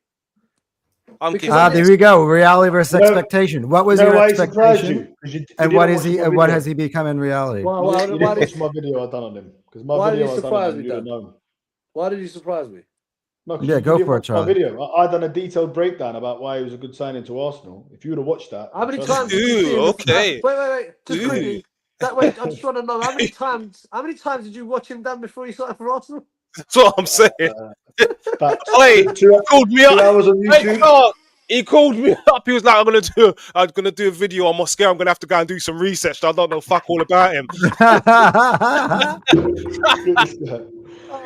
I'm Because giving I'm There we go. Reality versus No- expectation. What was No, your why he surprised expectation? you? 'Cause you And didn't what watch is he? my And what video. has he become in reality? Why, You why, didn't why, watch did, my video I done on him because my why did video he I done on surprise him, me, you'd have Dan? known. why did you surprise me? No, because Yeah, you go didn't for it, watch my Charlie. video. I done a detailed breakdown about why he was a good signing to Arsenal. If you would have watched that, How many trust times me. did you see him? Okay. Wait. Just Ooh. quickly. That way, I just want to know how many times. How many times did you watch him, Dan, before he started for Arsenal? That's what I'm saying. About Oi, two called me 2 up. hours on Hey, YouTube. Clark, he called me up. He was like, I'm gonna do a video on Moscow. I'm gonna have to go and do some research. I don't know fuck all about him.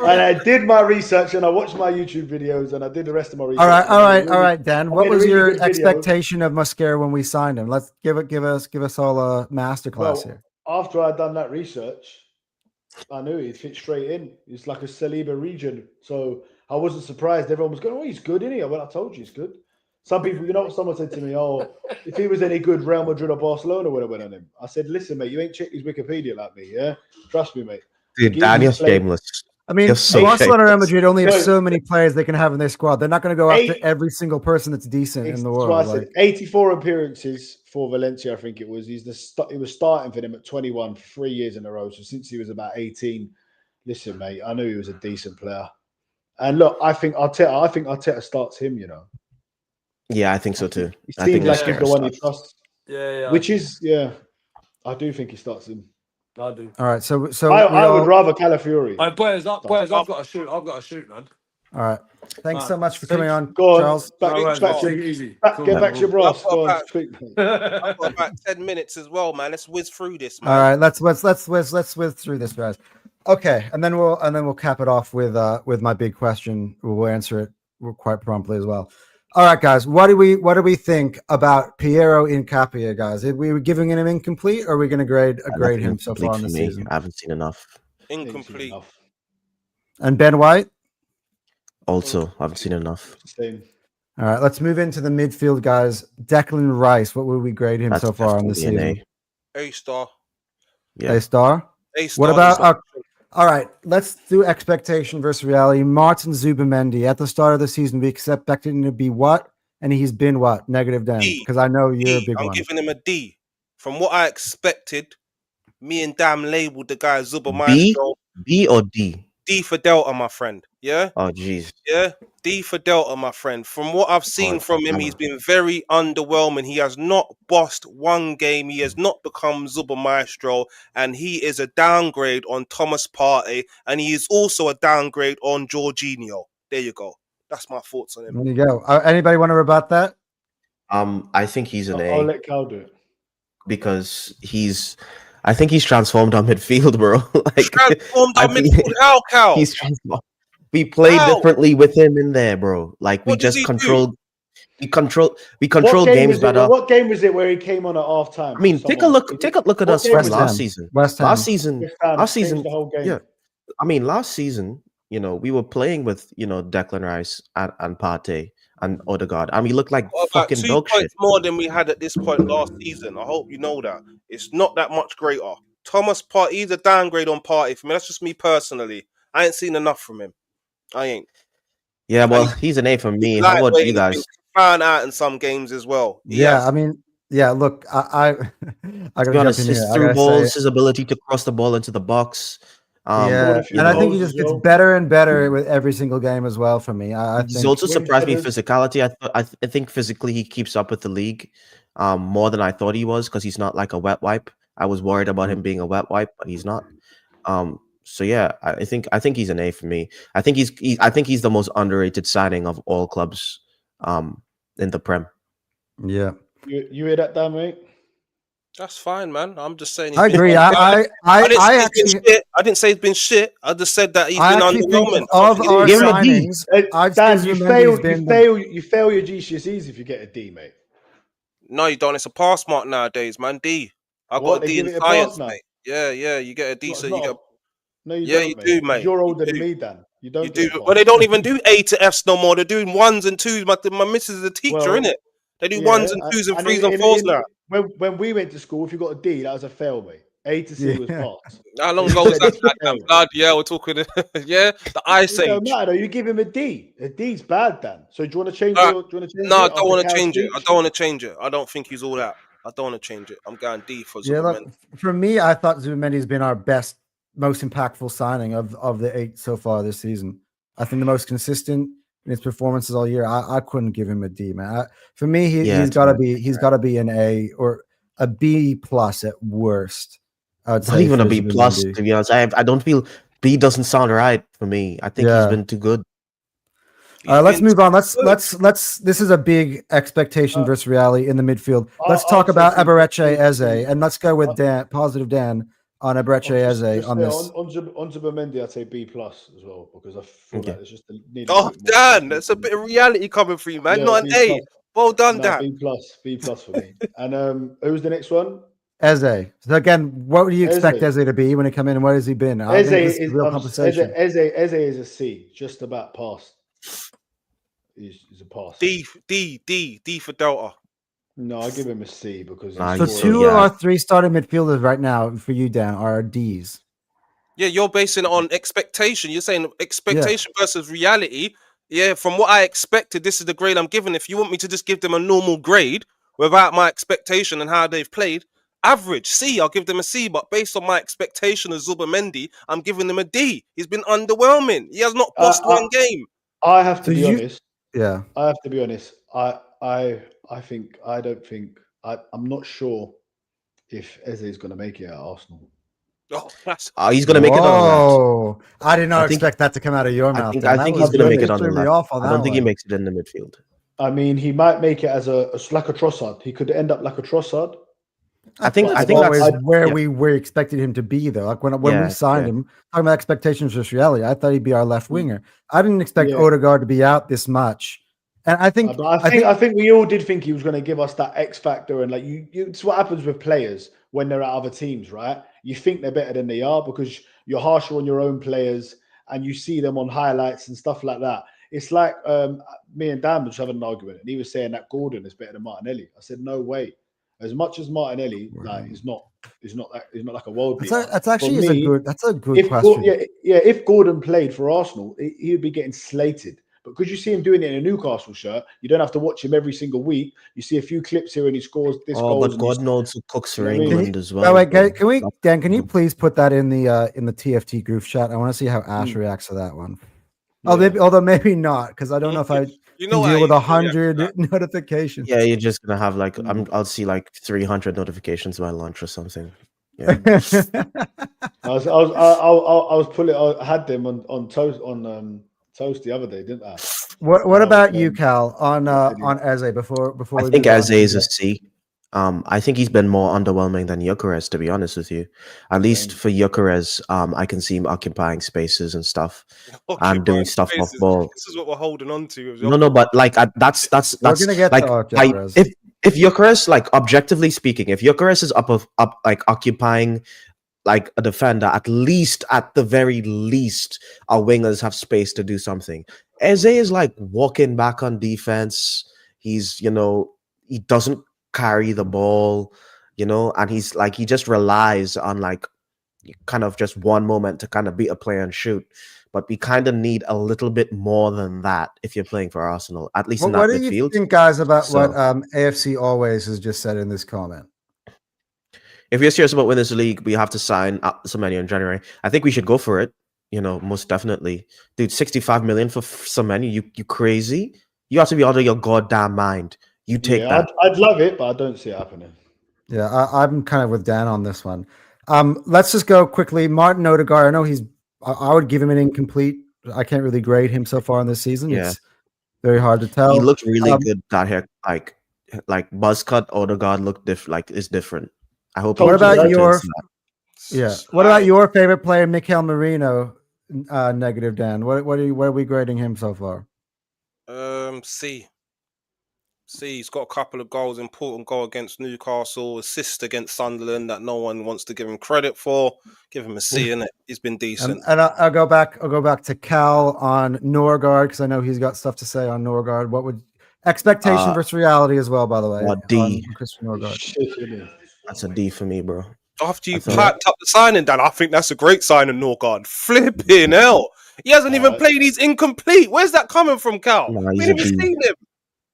And I did my research and I watched my YouTube videos and I did the rest of my research. all right, Dan. I What made a was really your good video. expectation of Mosquera when we signed him? Let's give us all a masterclass Well, here. after I'd done that research, I knew he'd fit straight in. He's like a Saliba region. So I wasn't surprised. Everyone was going, oh, he's good, isn't he? Well, I told you he's good. Some people, you know what someone said to me, oh, if he was any good, Real Madrid or Barcelona would have went on him. I said, listen, mate, you ain't checked his Wikipedia like me, yeah? Trust me, mate. Dude, Geezer's Daniel's played- shameless. I mean, You're so Barcelona and Real shameless. Madrid only have No. so many players they can have in their squad. They're not going to go after Eight- every single person that's decent in the That's why world. I said Like, 84 appearances for Valencia, I think it was. He was starting for them at 21 for 3 years in a row. So since he was about 18, listen, mate, I knew he was a decent player. And look, I think Arteta starts him, you know. Yeah, I think so too. He I think seems like he's Mosquera the one he starts. trusts. Yeah. Which is, yeah, I do think he starts him. I do. all right, so I would rather Calafiori. Hey, boys, I've got to shoot. I've got to shoot, man. all right. Thanks All so right. much for coming on, Go on, Charles. back, No worries, back mate. to Take it easy. Cool. get back to your brass. I've got Go on, about- speak, mate. I've got about 10 minutes as well, man. Let's whiz through this, man. All right, let's whiz through this, guys. Okay, and then we'll cap it off with my big question. We'll answer it quite promptly as well. All right, guys, what do we think about Piero Incapia, guys? Are we giving him incomplete, or are we going to grade him so far in the season? I haven't seen enough. Incomplete. And Ben White. Also, I haven't seen enough. Same. All right, let's move into the midfield, guys. Declan Rice, what would we grade him That's so far on the definitely an season? A-star. Yeah. A star. A-star. What about? All right, let's do expectation versus reality. Martin Zubamendi at the start of the season, we expected him to be what, and he's been what? Negative then, D. because I know you're a D. big I'm one. giving him a D. From what I expected, me and Dam labeled the guy Zuba B? Maestro. B or D? D for Delta, my friend. Yeah? Oh, jeez. Yeah? D for Delta, my friend. From what I've seen from him, he's been very underwhelming. He has not bossed one game. He has not become Zuba Maestro. And he is a downgrade on Thomas Partey. And he is also a downgrade on Jorginho. There you go. That's my thoughts on him. There you go. Anybody want to rebut that? I think he's an I'll A let Cal do it. because I think he's transformed our midfield, bro. Like Transformed I our think- midfield. How, Cal? he's transformed. We played How? differently with him in there, bro. Like we What does just he do? controlled. We controlled What game games was it- better. What game was it where he came on at half time? I mean, take a look at What us game from was last that? season. West Ham. Last season, last Changed season, the whole game. yeah. I mean, last season, we were playing with Declan Rice and Partey and Odegaard, and we looked like Got about fucking 2 dog points shit. more than we had at this point last season. I hope you know that. It's not that much greater. Thomas Partey, he's a downgrade on Partey for me. That's just me personally. I ain't seen enough from him. I ain't. Yeah, well, he's an A for me. He's How about lightweight, you he's been guys? found out in some games as well. Yeah, Yes. I mean, yeah. Look, I To gotta be jump honest, in his here. I through gotta balls, say, his ability to cross the ball into the box. yeah, a few and I think he goals just as gets well. better and better with every single game as well. For me, I He's think. also When surprised me headers- physicality. I think physically he keeps up with the league more than I thought he was because he's not like a wet wipe. I was worried about him being a wet wipe, but he's not. So yeah, I think he's an A for me. I think he's the most underrated signing of all clubs in the Prem. Yeah, You hear that, Dan, mate? That's fine, man. I'm just saying. I he's been agree. underwhelming. I didn't say he's been actually, shit. I didn't say he's been shit. I just said that he's I been actually think underwhelming. of our Give him a D. signings, I'd Dan, say you Zubimendi's fail. been You fail your GCSEs if you get a D, mate. No, you don't. It's a pass mark nowadays, man. D. I What, got a they D give in it a pass science, now? mate. Yeah. You get a It's decent. not- You get. No, you Yeah, don't, you mate. do, 'Cause mate. You're You older do. than me, Dan. You don't You get do. a pass. Well, they don't even do A to Fs no more. They're doing ones and twos. My missus is a teacher, Well, innit? They do Yeah, ones and twos and threes and fours now. When we went to school, if you got a D, that was a fail, mate. A to C was Yeah. pass. How long ago was that? Yeah. Blood, yeah, we're talking. Yeah, the Ice It don't Age. matter though. You give him a D. A D's bad, Dan. So do you want to change Uh, your? Do you want to change No, I it? don't after want to Cal's change it. I speech? don't want to change it. I don't think he's all that. I don't want to change it. I'm going D for Yeah, Zuberman. look, for me, I thought Zubimendi's been our best, most impactful signing of the 8 so far this season. I think the most consistent in his performances all year. I couldn't give him a D, man. For me, he's got to be an A or a B plus at worst. I would Not say even a for B plus, Zubimendi. to be honest. I don't feel B doesn't sound right for me. I think he's been too good. Let's move on. Let's. This is a big expectation versus reality in the midfield. Let's talk about Eberechi Eze, and let's go with Dan. Positive Dan on Eberechi Eze on this. On Zubermendi, I'd say B plus as well because I feel like it's just need a Oh, bit more. Dan, that's a bit of reality coming for you, man. Yeah, Not an B A. plus. Well done, No, Dan. B plus for me. And who's the next one? Eze. So again, what do you expect Eze. Eze to be when he come in, and where has he been? I Eze think this is is real compensation. Eze is a C, just about pass. He's a pass. D for Delta. No, I give him a C because Nah, So he's two yeah. of our 3 starting midfielders right now for you, Dan, are Ds. Yeah, you're basing it on expectation. You're saying expectation versus reality. Yeah, from what I expected, this is the grade I'm giving. If you want me to just give them a normal grade without my expectation and how they've played, average C, I'll give them a C. But based on my expectation of Zubermendi, I'm giving them a D. He's been underwhelming. He has not bossed one game. I have to be honest. Yeah, I have to be honest. I'm not sure if Eze is going to make it at Arsenal. Oh, He's going to make it on that. I did not expect that to come out of your mouth. I think he's going to make it on the left. Off on I don't that think he one. makes it in the midfield. I mean, he might make it as like a Trossard. He could end up like a Trossard. I think that's where we were expected him to be, though. Like when we signed him, talking about expectations versus reality, I thought he'd be our left winger. I didn't expect Odegaard to be out this much, and I think we all did think he was going to give us that X factor. And like it's what happens with players when they're at other teams, right? You think they're better than they are because you're harsher on your own players, and you see them on highlights and stuff like that. It's like me and Dan was having an argument, and he was saying that Gordon is better than Martinelli. I said, no way. As much as Martinelli, like, he's not like a world beater. That's actually a good question. If Gordon played for Arsenal, he would be getting slated. But because you see him doing it in a Newcastle shirt, you don't have to watch him every single week. You see a few clips here and he scores this goal. But Gordon also cooks for England as well. Dan, can you please put that in the TFT group chat? I want to see how Ash reacts to that one. Although maybe not, because I don't know if I can deal with 100 notifications. Yeah, you're just gonna have like I'll see like 300 notifications by lunch or something. Yeah. I had them on toast the other day, didn't I? What about you, Cal, on Eze before I think Eze is a C. I think he's been more underwhelming than Gyökeres, to be honest with you. At least for Gyökeres, I can see him occupying spaces and stuff and doing stuff off ball. This is what we're holding on to. No, but like that's we're gonna get like if Gyökeres, like objectively speaking, if Gyökeres is up like occupying like a defender, at the very least, our wingers have space to do something. Eze is like walking back on defense. He's he doesn't carry the ball, and he's like he just relies on like kind of just one moment to kind of beat a player and shoot. But we kind of need a little bit more than that if you're playing for Arsenal, at least in that midfield. What do you think, guys, about what AFC Always has just said in this comment? If you're serious about winning the league, we have to sign Semenyo in January. I think we should go for it. Most definitely, dude. 65 million for Semenyo? You crazy? You have to be out of your goddamn mind. You take that. I'd love it, but I don't see it happening. Yeah, I'm kind of with Dan on this one. Let's just go quickly. Martin Odegaard. I know I would give him an incomplete. I can't really grade him so far in this season. Yeah. It's very hard to tell. He looked really good down here. Like buzz cut Odegaard looked is different. I hope. What about your favorite player, Mikel Merino? Negative, Dan. Where are we grading him so far? C. He's got a couple of goals, important goal against Newcastle, assist against Sunderland that no one wants to give him credit for. Give him a C, innit? He's been decent. And I'll go back to Cal on Norgard because I know he's got stuff to say on Norgard. What would expectation versus reality as well? By the way, D. Christian Norgard. That's a D for me, bro. After you thought- piped up the signing, Dan, I think that's a great signing, Norgard. Flipping hell. He hasn't even played. He's incomplete. Where's that coming from, Cal? Nah, We he's ain't a even B. seen him.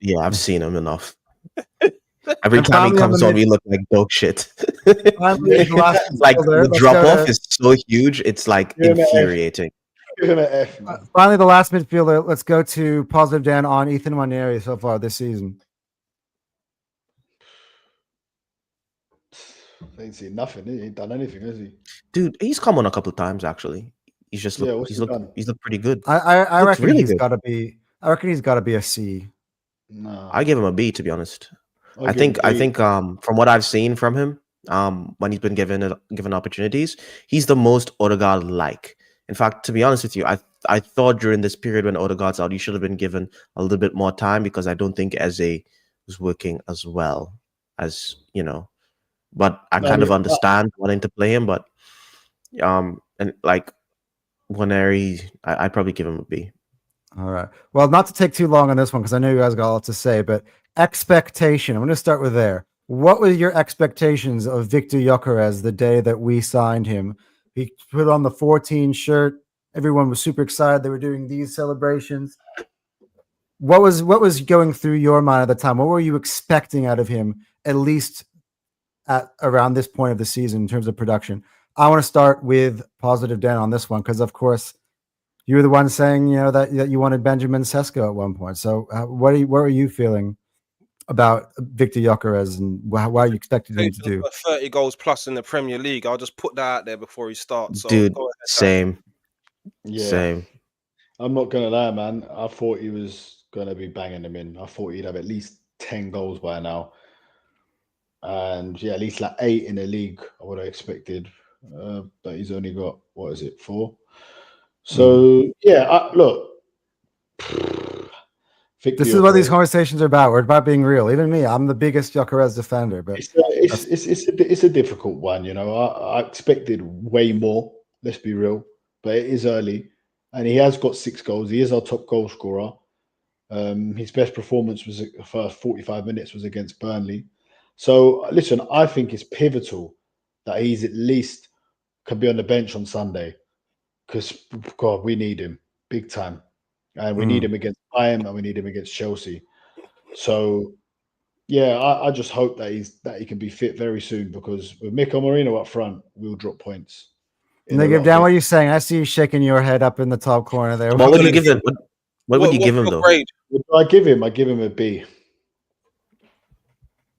Yeah, I've seen him enough. Every And time he finally on comes the on, mid- we look like dog shit. Finally, the last Like midfielder. the Let's drop go off to- is so huge, it's like Give him an F. infuriating. Give him an F, man. Finally, the last midfielder. Let's go to positive Dan on Ethan Waneri so far this season. Ain't seen nothing. He ain't done anything, has he? Dude, he's come on a couple of times actually. He's just Yeah, looked, what's he's he looked, done? he's looked pretty good. I Looks reckon really he's good. got to be. I reckon he's got to be a C. No. I give him a B, to be honest. I'll I give him think B. from what I've seen from him, when he's been given opportunities, he's the most Odegaard like. In fact, to be honest with you, I thought during this period when Odegaard's out, he should have been given a little bit more time because I don't think Eze was working as well as But I No, kind of yeah. understand wanting to play him, but and like Waneri, I'd probably give him a B. All right. Well, not to take too long on this one because I know you guys got a lot to say, but expectation. I'm going to start with there. What were your expectations of Victor Gyökeres the day that we signed him? He put on the 14 shirt. Everyone was super excited. They were doing these celebrations. What was going through your mind at the time? What were you expecting out of him, at least at around this point of the season in terms of production? I want to start with positive Dan on this one because, of course, you were the one saying that you wanted Benjamin Sesko at one point. So, what are you feeling about Victor Gyökeres and what are you expecting him to do? 30 goals plus in the Premier League. I'll just put that out there before he starts. So Dude, go ahead, same. Yeah. Same. I'm not gonna lie, man. I thought he was gonna be banging them in. I thought he'd have at least 10 goals by now, and yeah, at least like 8 in the league. I would have expected, but he's only got 4. So yeah, look. Victor This is what these Gyökeres, conversations are about. We're about being real. Even me, I'm the biggest Gyökeres defender, but it's a difficult one. I expected way more. Let's be real, but it is early, and he has got 6 goals. He is our top goal scorer. His best performance was the first 45 minutes was against Burnley. So listen, I think it's pivotal that he's at least can be on the bench on Sunday because God, we need him big time, and we need him against Bayern and we need him against Chelsea. So yeah, I just hope that he can be fit very soon because with Mikel Merino up front, we'll drop points. Negative Dan, what are you saying? I see you shaking your head up in the top corner there. What would you give him? What would you give him your though? grade? I give him a B.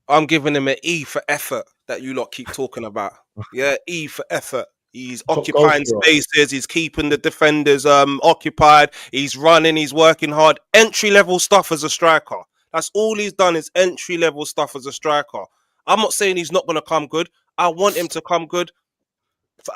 I'm giving him an E for effort that you lot keep talking about. Yeah, E for effort. He's Top occupying goal scorer. spaces. He's keeping the defenders occupied. He's running. He's working hard. Entry level stuff as a striker. That's all he's done is entry level stuff as a striker. I'm not saying he's not going to come good. I want him to come good.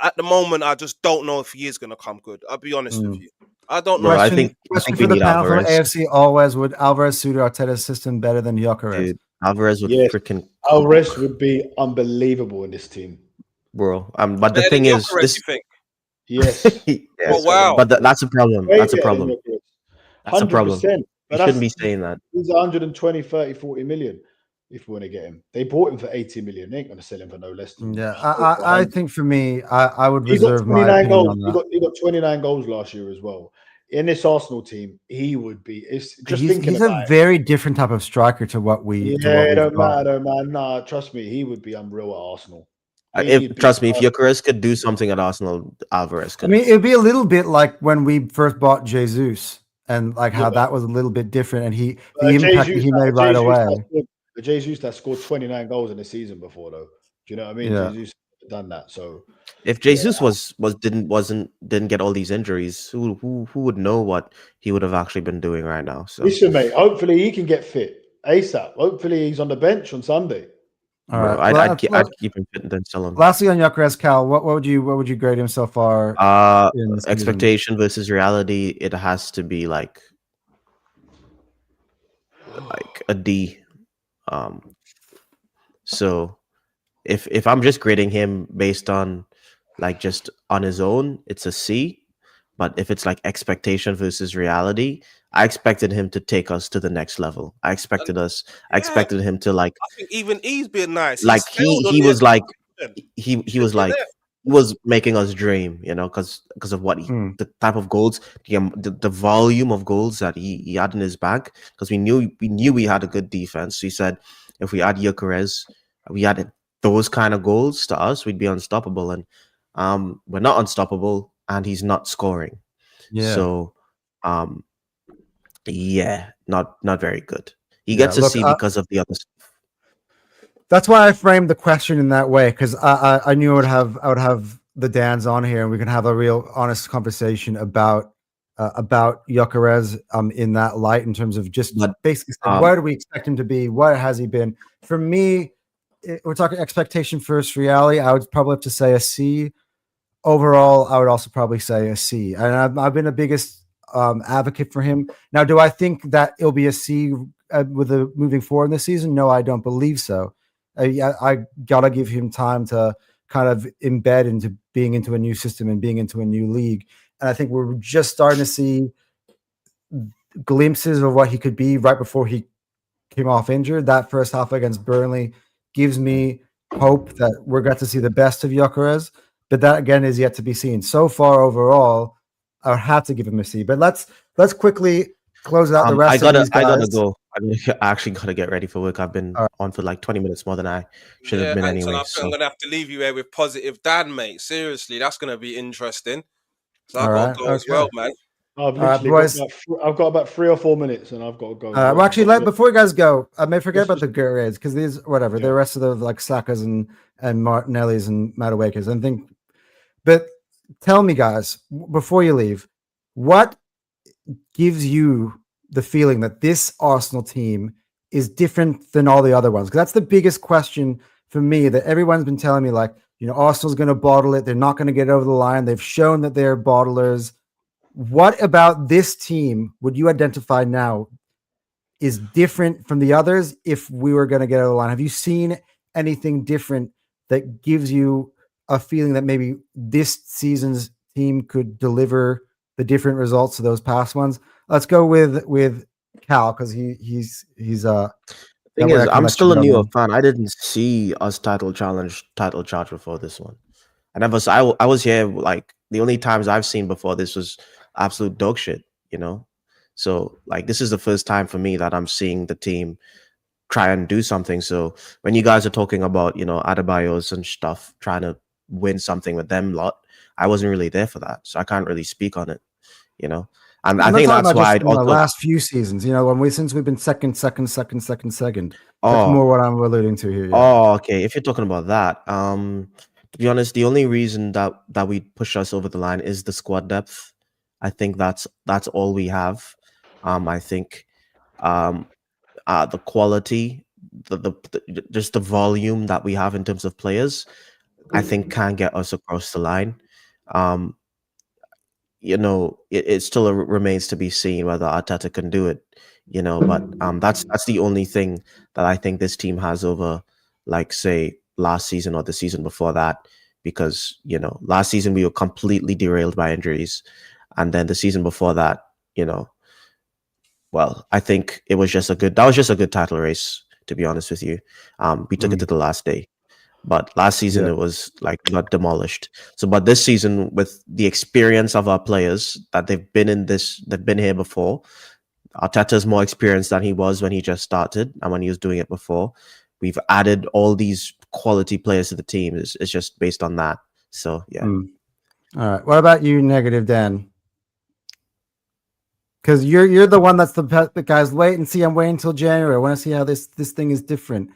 At the moment, I just don't know if he is going to come good. I'll be honest with you. I don't know. Bro, I Question think for we the need panel from Alvarez. AFC always: would Alvarez suit Arteta's system better than Gyökeres? Dude, Alvarez would Yes. freaking Alvarez would be unbelievable in this team. bro. But the Better thing than is, Gyökeres, this. you think? Yes. Yes, Oh, wow. But that's a problem. Way That's a better than problem. Gyökeres. That's a problem. 100%. You But shouldn't be saying that. He's 120, 30, 40 million if we want to get him. They bought him for 80 million. They ain't going to sell him for no less than Yeah, I think for me, I would he got reserve my 29 opinion goals. on that. He got 29 goals last year as well. In this Arsenal team, he would be. It's just He's thinking a about it. very different type of striker to what we. Yeah, it don't matter, man. Nah, trust me, he would be unreal at Arsenal. Trust me, if Gyökeres could do something at Arsenal, Alvarez could. I mean, it'd be a little bit like when we first bought Jesus, and like how that was a little bit different, and the impact that he made right away. Jesus that scored 29 goals in a season before, though. Do you know what I mean? Yeah. Jesus done that. So if Jesus didn't get all these injuries, who would know what he would have actually been doing right now? So listen, mate. Hopefully he can get fit ASAP. Hopefully he's on the bench on Sunday. All right. I'd keep him fit and then sell him. Lastly, on Gyökeres, Cal, what would you grade him so far? Expectation versus reality, it has to be like a D. So if I'm just grading him based on like just on his own, it's a C. But if it's like expectation versus reality, I expected him to take us to the next level. I expected him to like. I think even E's being nice. Like he was like he was like he was making us dream, because of what the type of goals, the volume of goals that he had in his bag. Because we knew we had a good defense. So he said if we had Gyökeres, we had those kind of goals to us, we'd be unstoppable. And we're not unstoppable, and he's not scoring. Yeah. So not very good. He gets a C because of the other stuff. That's why I framed the question in that way, because I knew I would have the Dans on here, and we can have a real honest conversation about Gyökeres in that light, in terms of just basically saying, where do we expect him to be? What has he been? For me, we're talking expectation versus reality. I would probably have to say a C. Overall, I would also probably say a C. And I've been the biggest advocate for him. Now, do I think that it'll be a C with the moving forward in the season? No, I don't believe so. I gotta give him time to kind of embed into being into a new system and being into a new league. And I think we're just starting to see glimpses of what he could be right before he came off injured. That first half against Burnley gives me hope that we're going to see the best of Gyökeres, but that again is yet to be seen. So far, overall, I would have to give him a C. But let's quickly close out the rest of these guys. I gotta go. I actually gotta get ready for work. I've been on for like 20 minutes more than I should have been Anton, anyway. I'm gonna have to leave you here with positive Dan, mate. Seriously, that's gonna be interesting. So I've All got right, to go as well, man. I've literally I've got about 3 or 4 minutes, and I've got to go. Well, actually, before you guys go, I may forget about the Goonerz, because these the rest of the like Sakas and Martinellis and Maduekes, and think. But tell me, guys, before you leave, what gives you the feeling that this Arsenal team is different than all the other ones? Because that's the biggest question for me, that everyone's been telling me, like, Arsenal's going to bottle it. They're not going to get over the line. They've shown that they're bottlers. What about this team would you identify now is different from the others if we were going to get over the line? Have you seen anything different that gives you a feeling that maybe this season's team could deliver the different results of those past ones? Let's go with Cal, because he's thing is, I'm still a newer fan. I didn't see us title charge before this one. I was here, like, the only times I've seen before this was absolute dog shit, So, like, this is the first time for me that I'm seeing the team try and do something. So when you guys are talking about, Adebayos and stuff, trying to win something with them lot, I wasn't really there for that. So I can't really speak on it, And I think that's why the last few seasons, since we've been second. That's more what I'm alluding to here. Yeah. Oh, okay. If you're talking about that, to be honest, the only reason that we push us over the line is the squad depth. I think that's all we have. I think the quality, just the volume that we have in terms of players, I think can get us across the line. It still remains to be seen whether Arteta can do it. But that's the only thing that I think this team has over, like, say, last season or the season before that, because last season we were completely derailed by injuries, and then the season before that, well, I think that was just a good title race, to be honest with you. We took it to the last day, but last season it was like not demolished. So, but this season, with the experience of our players that they've been here before, Arteta's more experienced than he was when he just started and when he was doing it before. We've added all these quality players to the team. It's just based on that. So, yeah. All right. What about you, Negative Dan? Because you're the one that's the guys. Wait and see. I'm waiting until January. I want to see how this thing is different.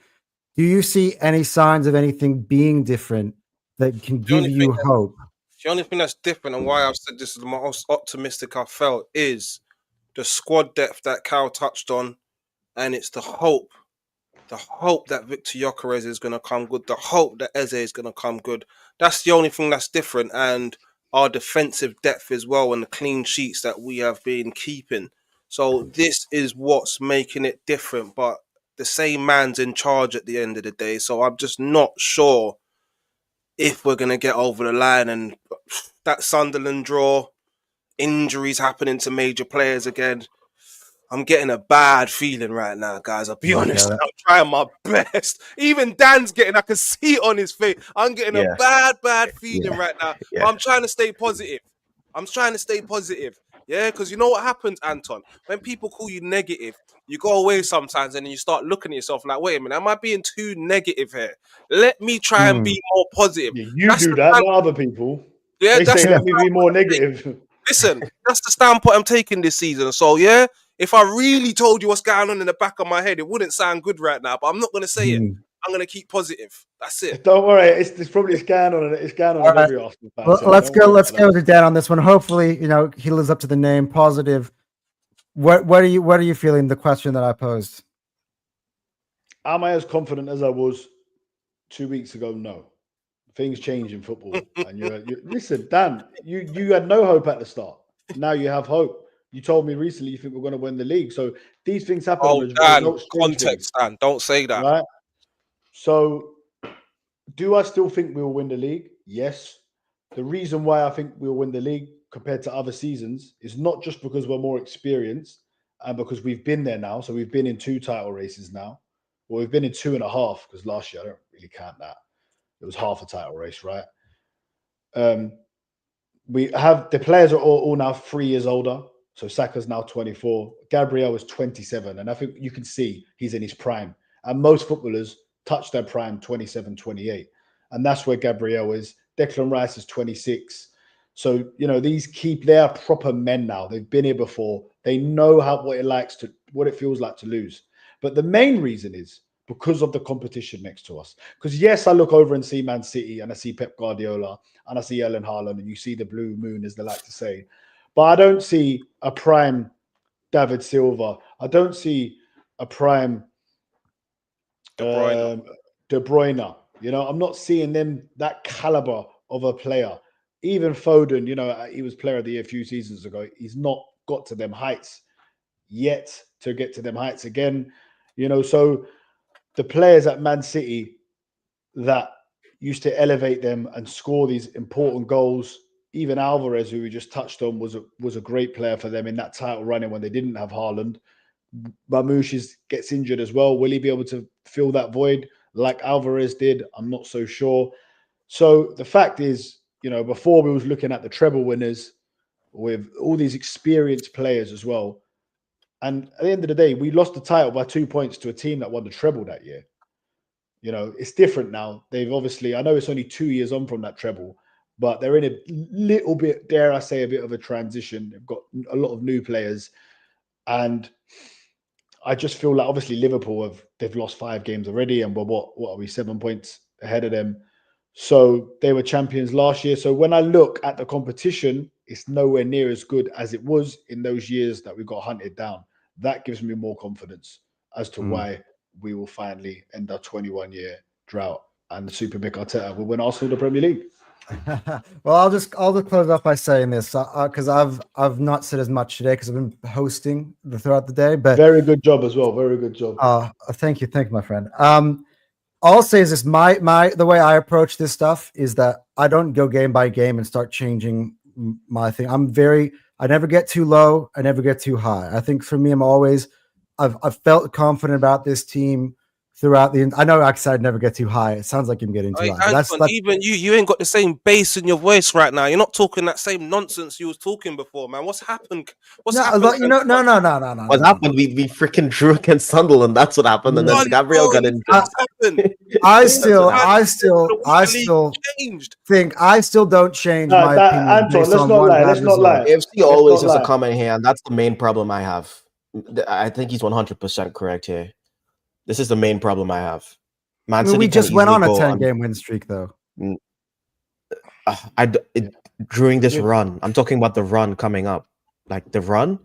Do you see any signs of anything being different that can give you hope? The only thing that's different, and why I've said this is the most optimistic I've felt, is the squad depth that Cal touched on, and it's the hope that Victor Gyökeres is going to come good, the hope that Eze is going to come good. That's the only thing that's different, and our defensive depth as well, and the clean sheets that we have been keeping. So this is what's making it different, but the same man's in charge at the end of the day. So I'm just not sure if we're going to get over the line. And that Sunderland draw, injuries happening to major players again, I'm getting a bad feeling right now, guys. I'll be I honest. get it. I'm trying my best. Even Dan's I can see it on his face. I'm getting a Yes. bad feeling Yeah. right now. Yeah. But I'm trying to stay positive. Yeah, because you know what happens, Anton? When people call you negative, you go away sometimes and then you start looking at yourself like, wait a minute, am I being too negative here? Let me try and be more positive. Yeah, you That's do the that, stand- not other people. yeah, They that's say the let me be more negative. Listen, that's the standpoint I'm taking this season. So yeah, if I really told you what's going on in the back of my head, it wouldn't sound good right now. But I'm not gonna say it. I'm gonna keep positive. That's it. Don't worry, it's probably a scan on it. It's scan on All right. every Arsenal fan. Well, so let's don't go. worry Let's about go to Dan on this one. Hopefully, he lives up to the name. Positive. What are you feeling? The question that I posed. that. Am I as confident as I was 2 weeks ago? No. Things change in football, and you listen, Dan. You had no hope at the start. Now you have hope. You told me recently you think we're going to win the league. So these things happen. Oh, And Dan, results change things, context, Dan. Don't say that. right? So, do I still think we'll win the league? Yes. The reason why I think we'll win the league compared to other seasons is not just because we're more experienced and because we've been there now. So we've been in 2 title races now. Well, we've been in 2.5 because last year I don't really count that. It was half a title race, right? We have the players are all now 3 years older. So Saka's now 24. Gabriel is 27. And I think you can see he's in his prime. And most footballers touch their prime 27, 28. And that's where Gabriel is. Declan Rice is 26. So, they are proper men now. They've been here before. They know what it feels like to lose. But the main reason is because of the competition next to us. Because yes, I look over and see Man City and I see Pep Guardiola and I see Erling Haaland and you see the blue moon, as they like to say. But I don't see a prime David Silva. I don't see a prime De Bruyne. De Bruyne. I'm not seeing them that caliber of a player. Even Foden, he was player of the year a few seasons ago. He's not got to them heights yet to get to them heights again. So the players at Man City that used to elevate them and score these important goals, even Alvarez, who we just touched on, was a great player for them in that title running when they didn't have Haaland. Mamouche gets injured as well. Will he be able to fill that void like Alvarez did? I'm not so sure. So the fact is, before we was looking at the treble winners with all these experienced players as well. And at the end of the day, we lost the title by 2 points to a team that won the treble that year. It's different now. They've obviously, I know it's only 2 years on from that treble, but they're in a little bit, dare I say, a bit of a transition. They've got a lot of new players. And I just feel like obviously Liverpool they've lost 5 games already. And we're what are we, 7 points ahead of them? So they were champions last year. So when I look at the competition, it's nowhere near as good as it was in those years that we got hunted down. That gives me more confidence as to why we will finally end our 21-year drought and the Super Mick Arteta will win Arsenal the Premier League. Well, I'll just close off by saying this because I've not said as much today because I've been hosting throughout the day. But very good job as well. Very good job. Thank you, my friend. I'll say is this: the way I approach this stuff is that I don't go game by game and start changing my thing. I never get too low. I never get too high. I think for me, I've felt confident about this team throughout I know I said I'd never get too high. It sounds like I'm getting too high. Anton, even you ain't got the same bass in your voice right now. You're not talking that same nonsense you was talking before, man. What's happened? No. What happened? We freaking drew against Sunderland. That's what happened. And then Gabriel got injured. I still think I still don't change my opinion. Anton, let's not lie. Let's not lie. AFC always has a comment here, and that's the main problem I have. I think he's 100% correct here. This is the main problem I have. Man City we just went on a 10-game win streak, though. During this run, I'm talking about the run coming up. Like the run,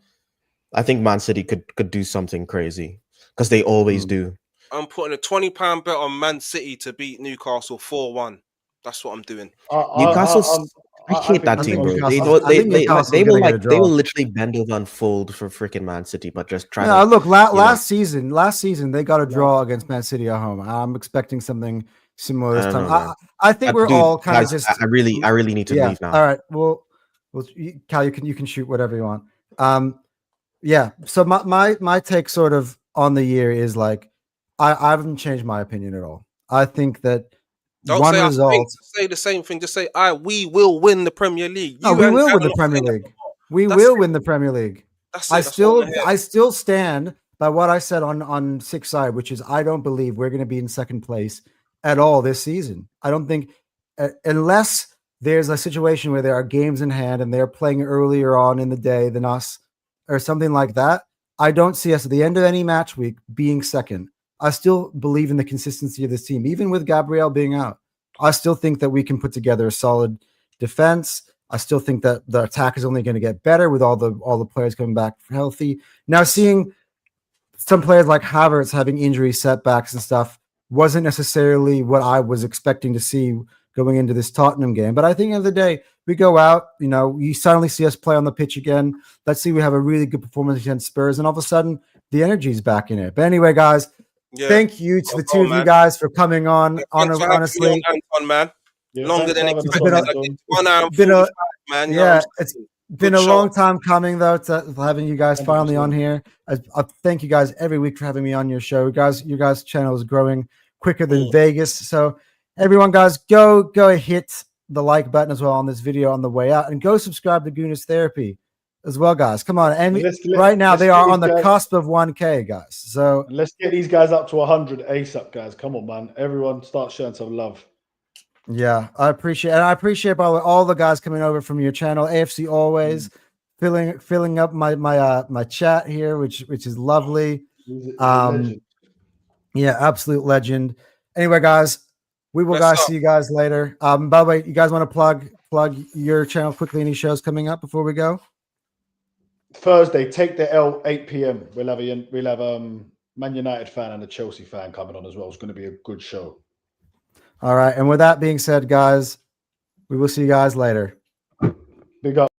I think Man City could do something crazy because they always do. I'm putting a £20 bet on Man City to beat Newcastle 4-1. That's what I'm doing. Newcastle. I hate that team, bro. They will literally bend over and fold for freaking Man City, but just try. No, look, last season they got a draw against Man City at home. I'm expecting something similar this time. I think we're all kind of just. I really need to leave now. All right, well, Cal, you can shoot whatever you want. Yeah. So my take sort of on the year is like I haven't changed my opinion at all. I think that Don't one say I think. result. Say the same thing. Just say we will win the Premier League. No, You we and will Dan win are the not Premier saying that League. no more. We That's will it. win the Premier League. That's it. That's what I wanna hear. I still stand by what I said on Six Side, which is I don't believe we're going to be in second place at all this season. I don't think unless there's a situation where there are games in hand and they're playing earlier on in the day than us or something like that. I don't see us at the end of any match week being second. I still believe in the consistency of this team, even with Gabriel being out. I still think that we can put together a solid defense. I still think that the attack is only going to get better with all the players coming back healthy. Now, seeing some players like Havertz having injury setbacks and stuff wasn't necessarily what I was expecting to see going into this Tottenham game. But I think at the end of the day, we go out, you suddenly see us play on the pitch again. Let's see, we have a really good performance against Spurs, and all of a sudden the energy's back in it. But anyway, guys, thank you to the two of you guys for coming on. Thanks for having me on, Anton, man. Yeah, Longer than thanks for expected. having us I on, did Anton. 1 hour and Been a- 45, man. You know Yeah, what I'm it's saying? been Good a show. long time coming, though, to having you guys finally on 100%. here. I thank you guys every week for having me on your show. Your guys' channel is growing quicker than Vegas. So everyone, guys, go hit the like button as well on this video on the way out, and go subscribe to Goonerz Therapy as well, guys. Come on. And right now they are on the cusp of 1K, guys. So let's get these guys up to 100 ASAP, guys. Come on, man. Everyone start showing some love. yeah, I appreciate by the way, all the guys coming over from your channel. AFC always filling up my chat here, which is lovely. He's a legend. Yeah, absolute legend. Anyway, guys, we will see you guys later. By the way, you guys want to plug your channel quickly? Any shows coming up before we go? Thursday, Take the L, 8 p.m. We'll have Man United fan and a Chelsea fan coming on as well. It's going to be a good show. All right. And with that being said, guys, we will see you guys later. Big up.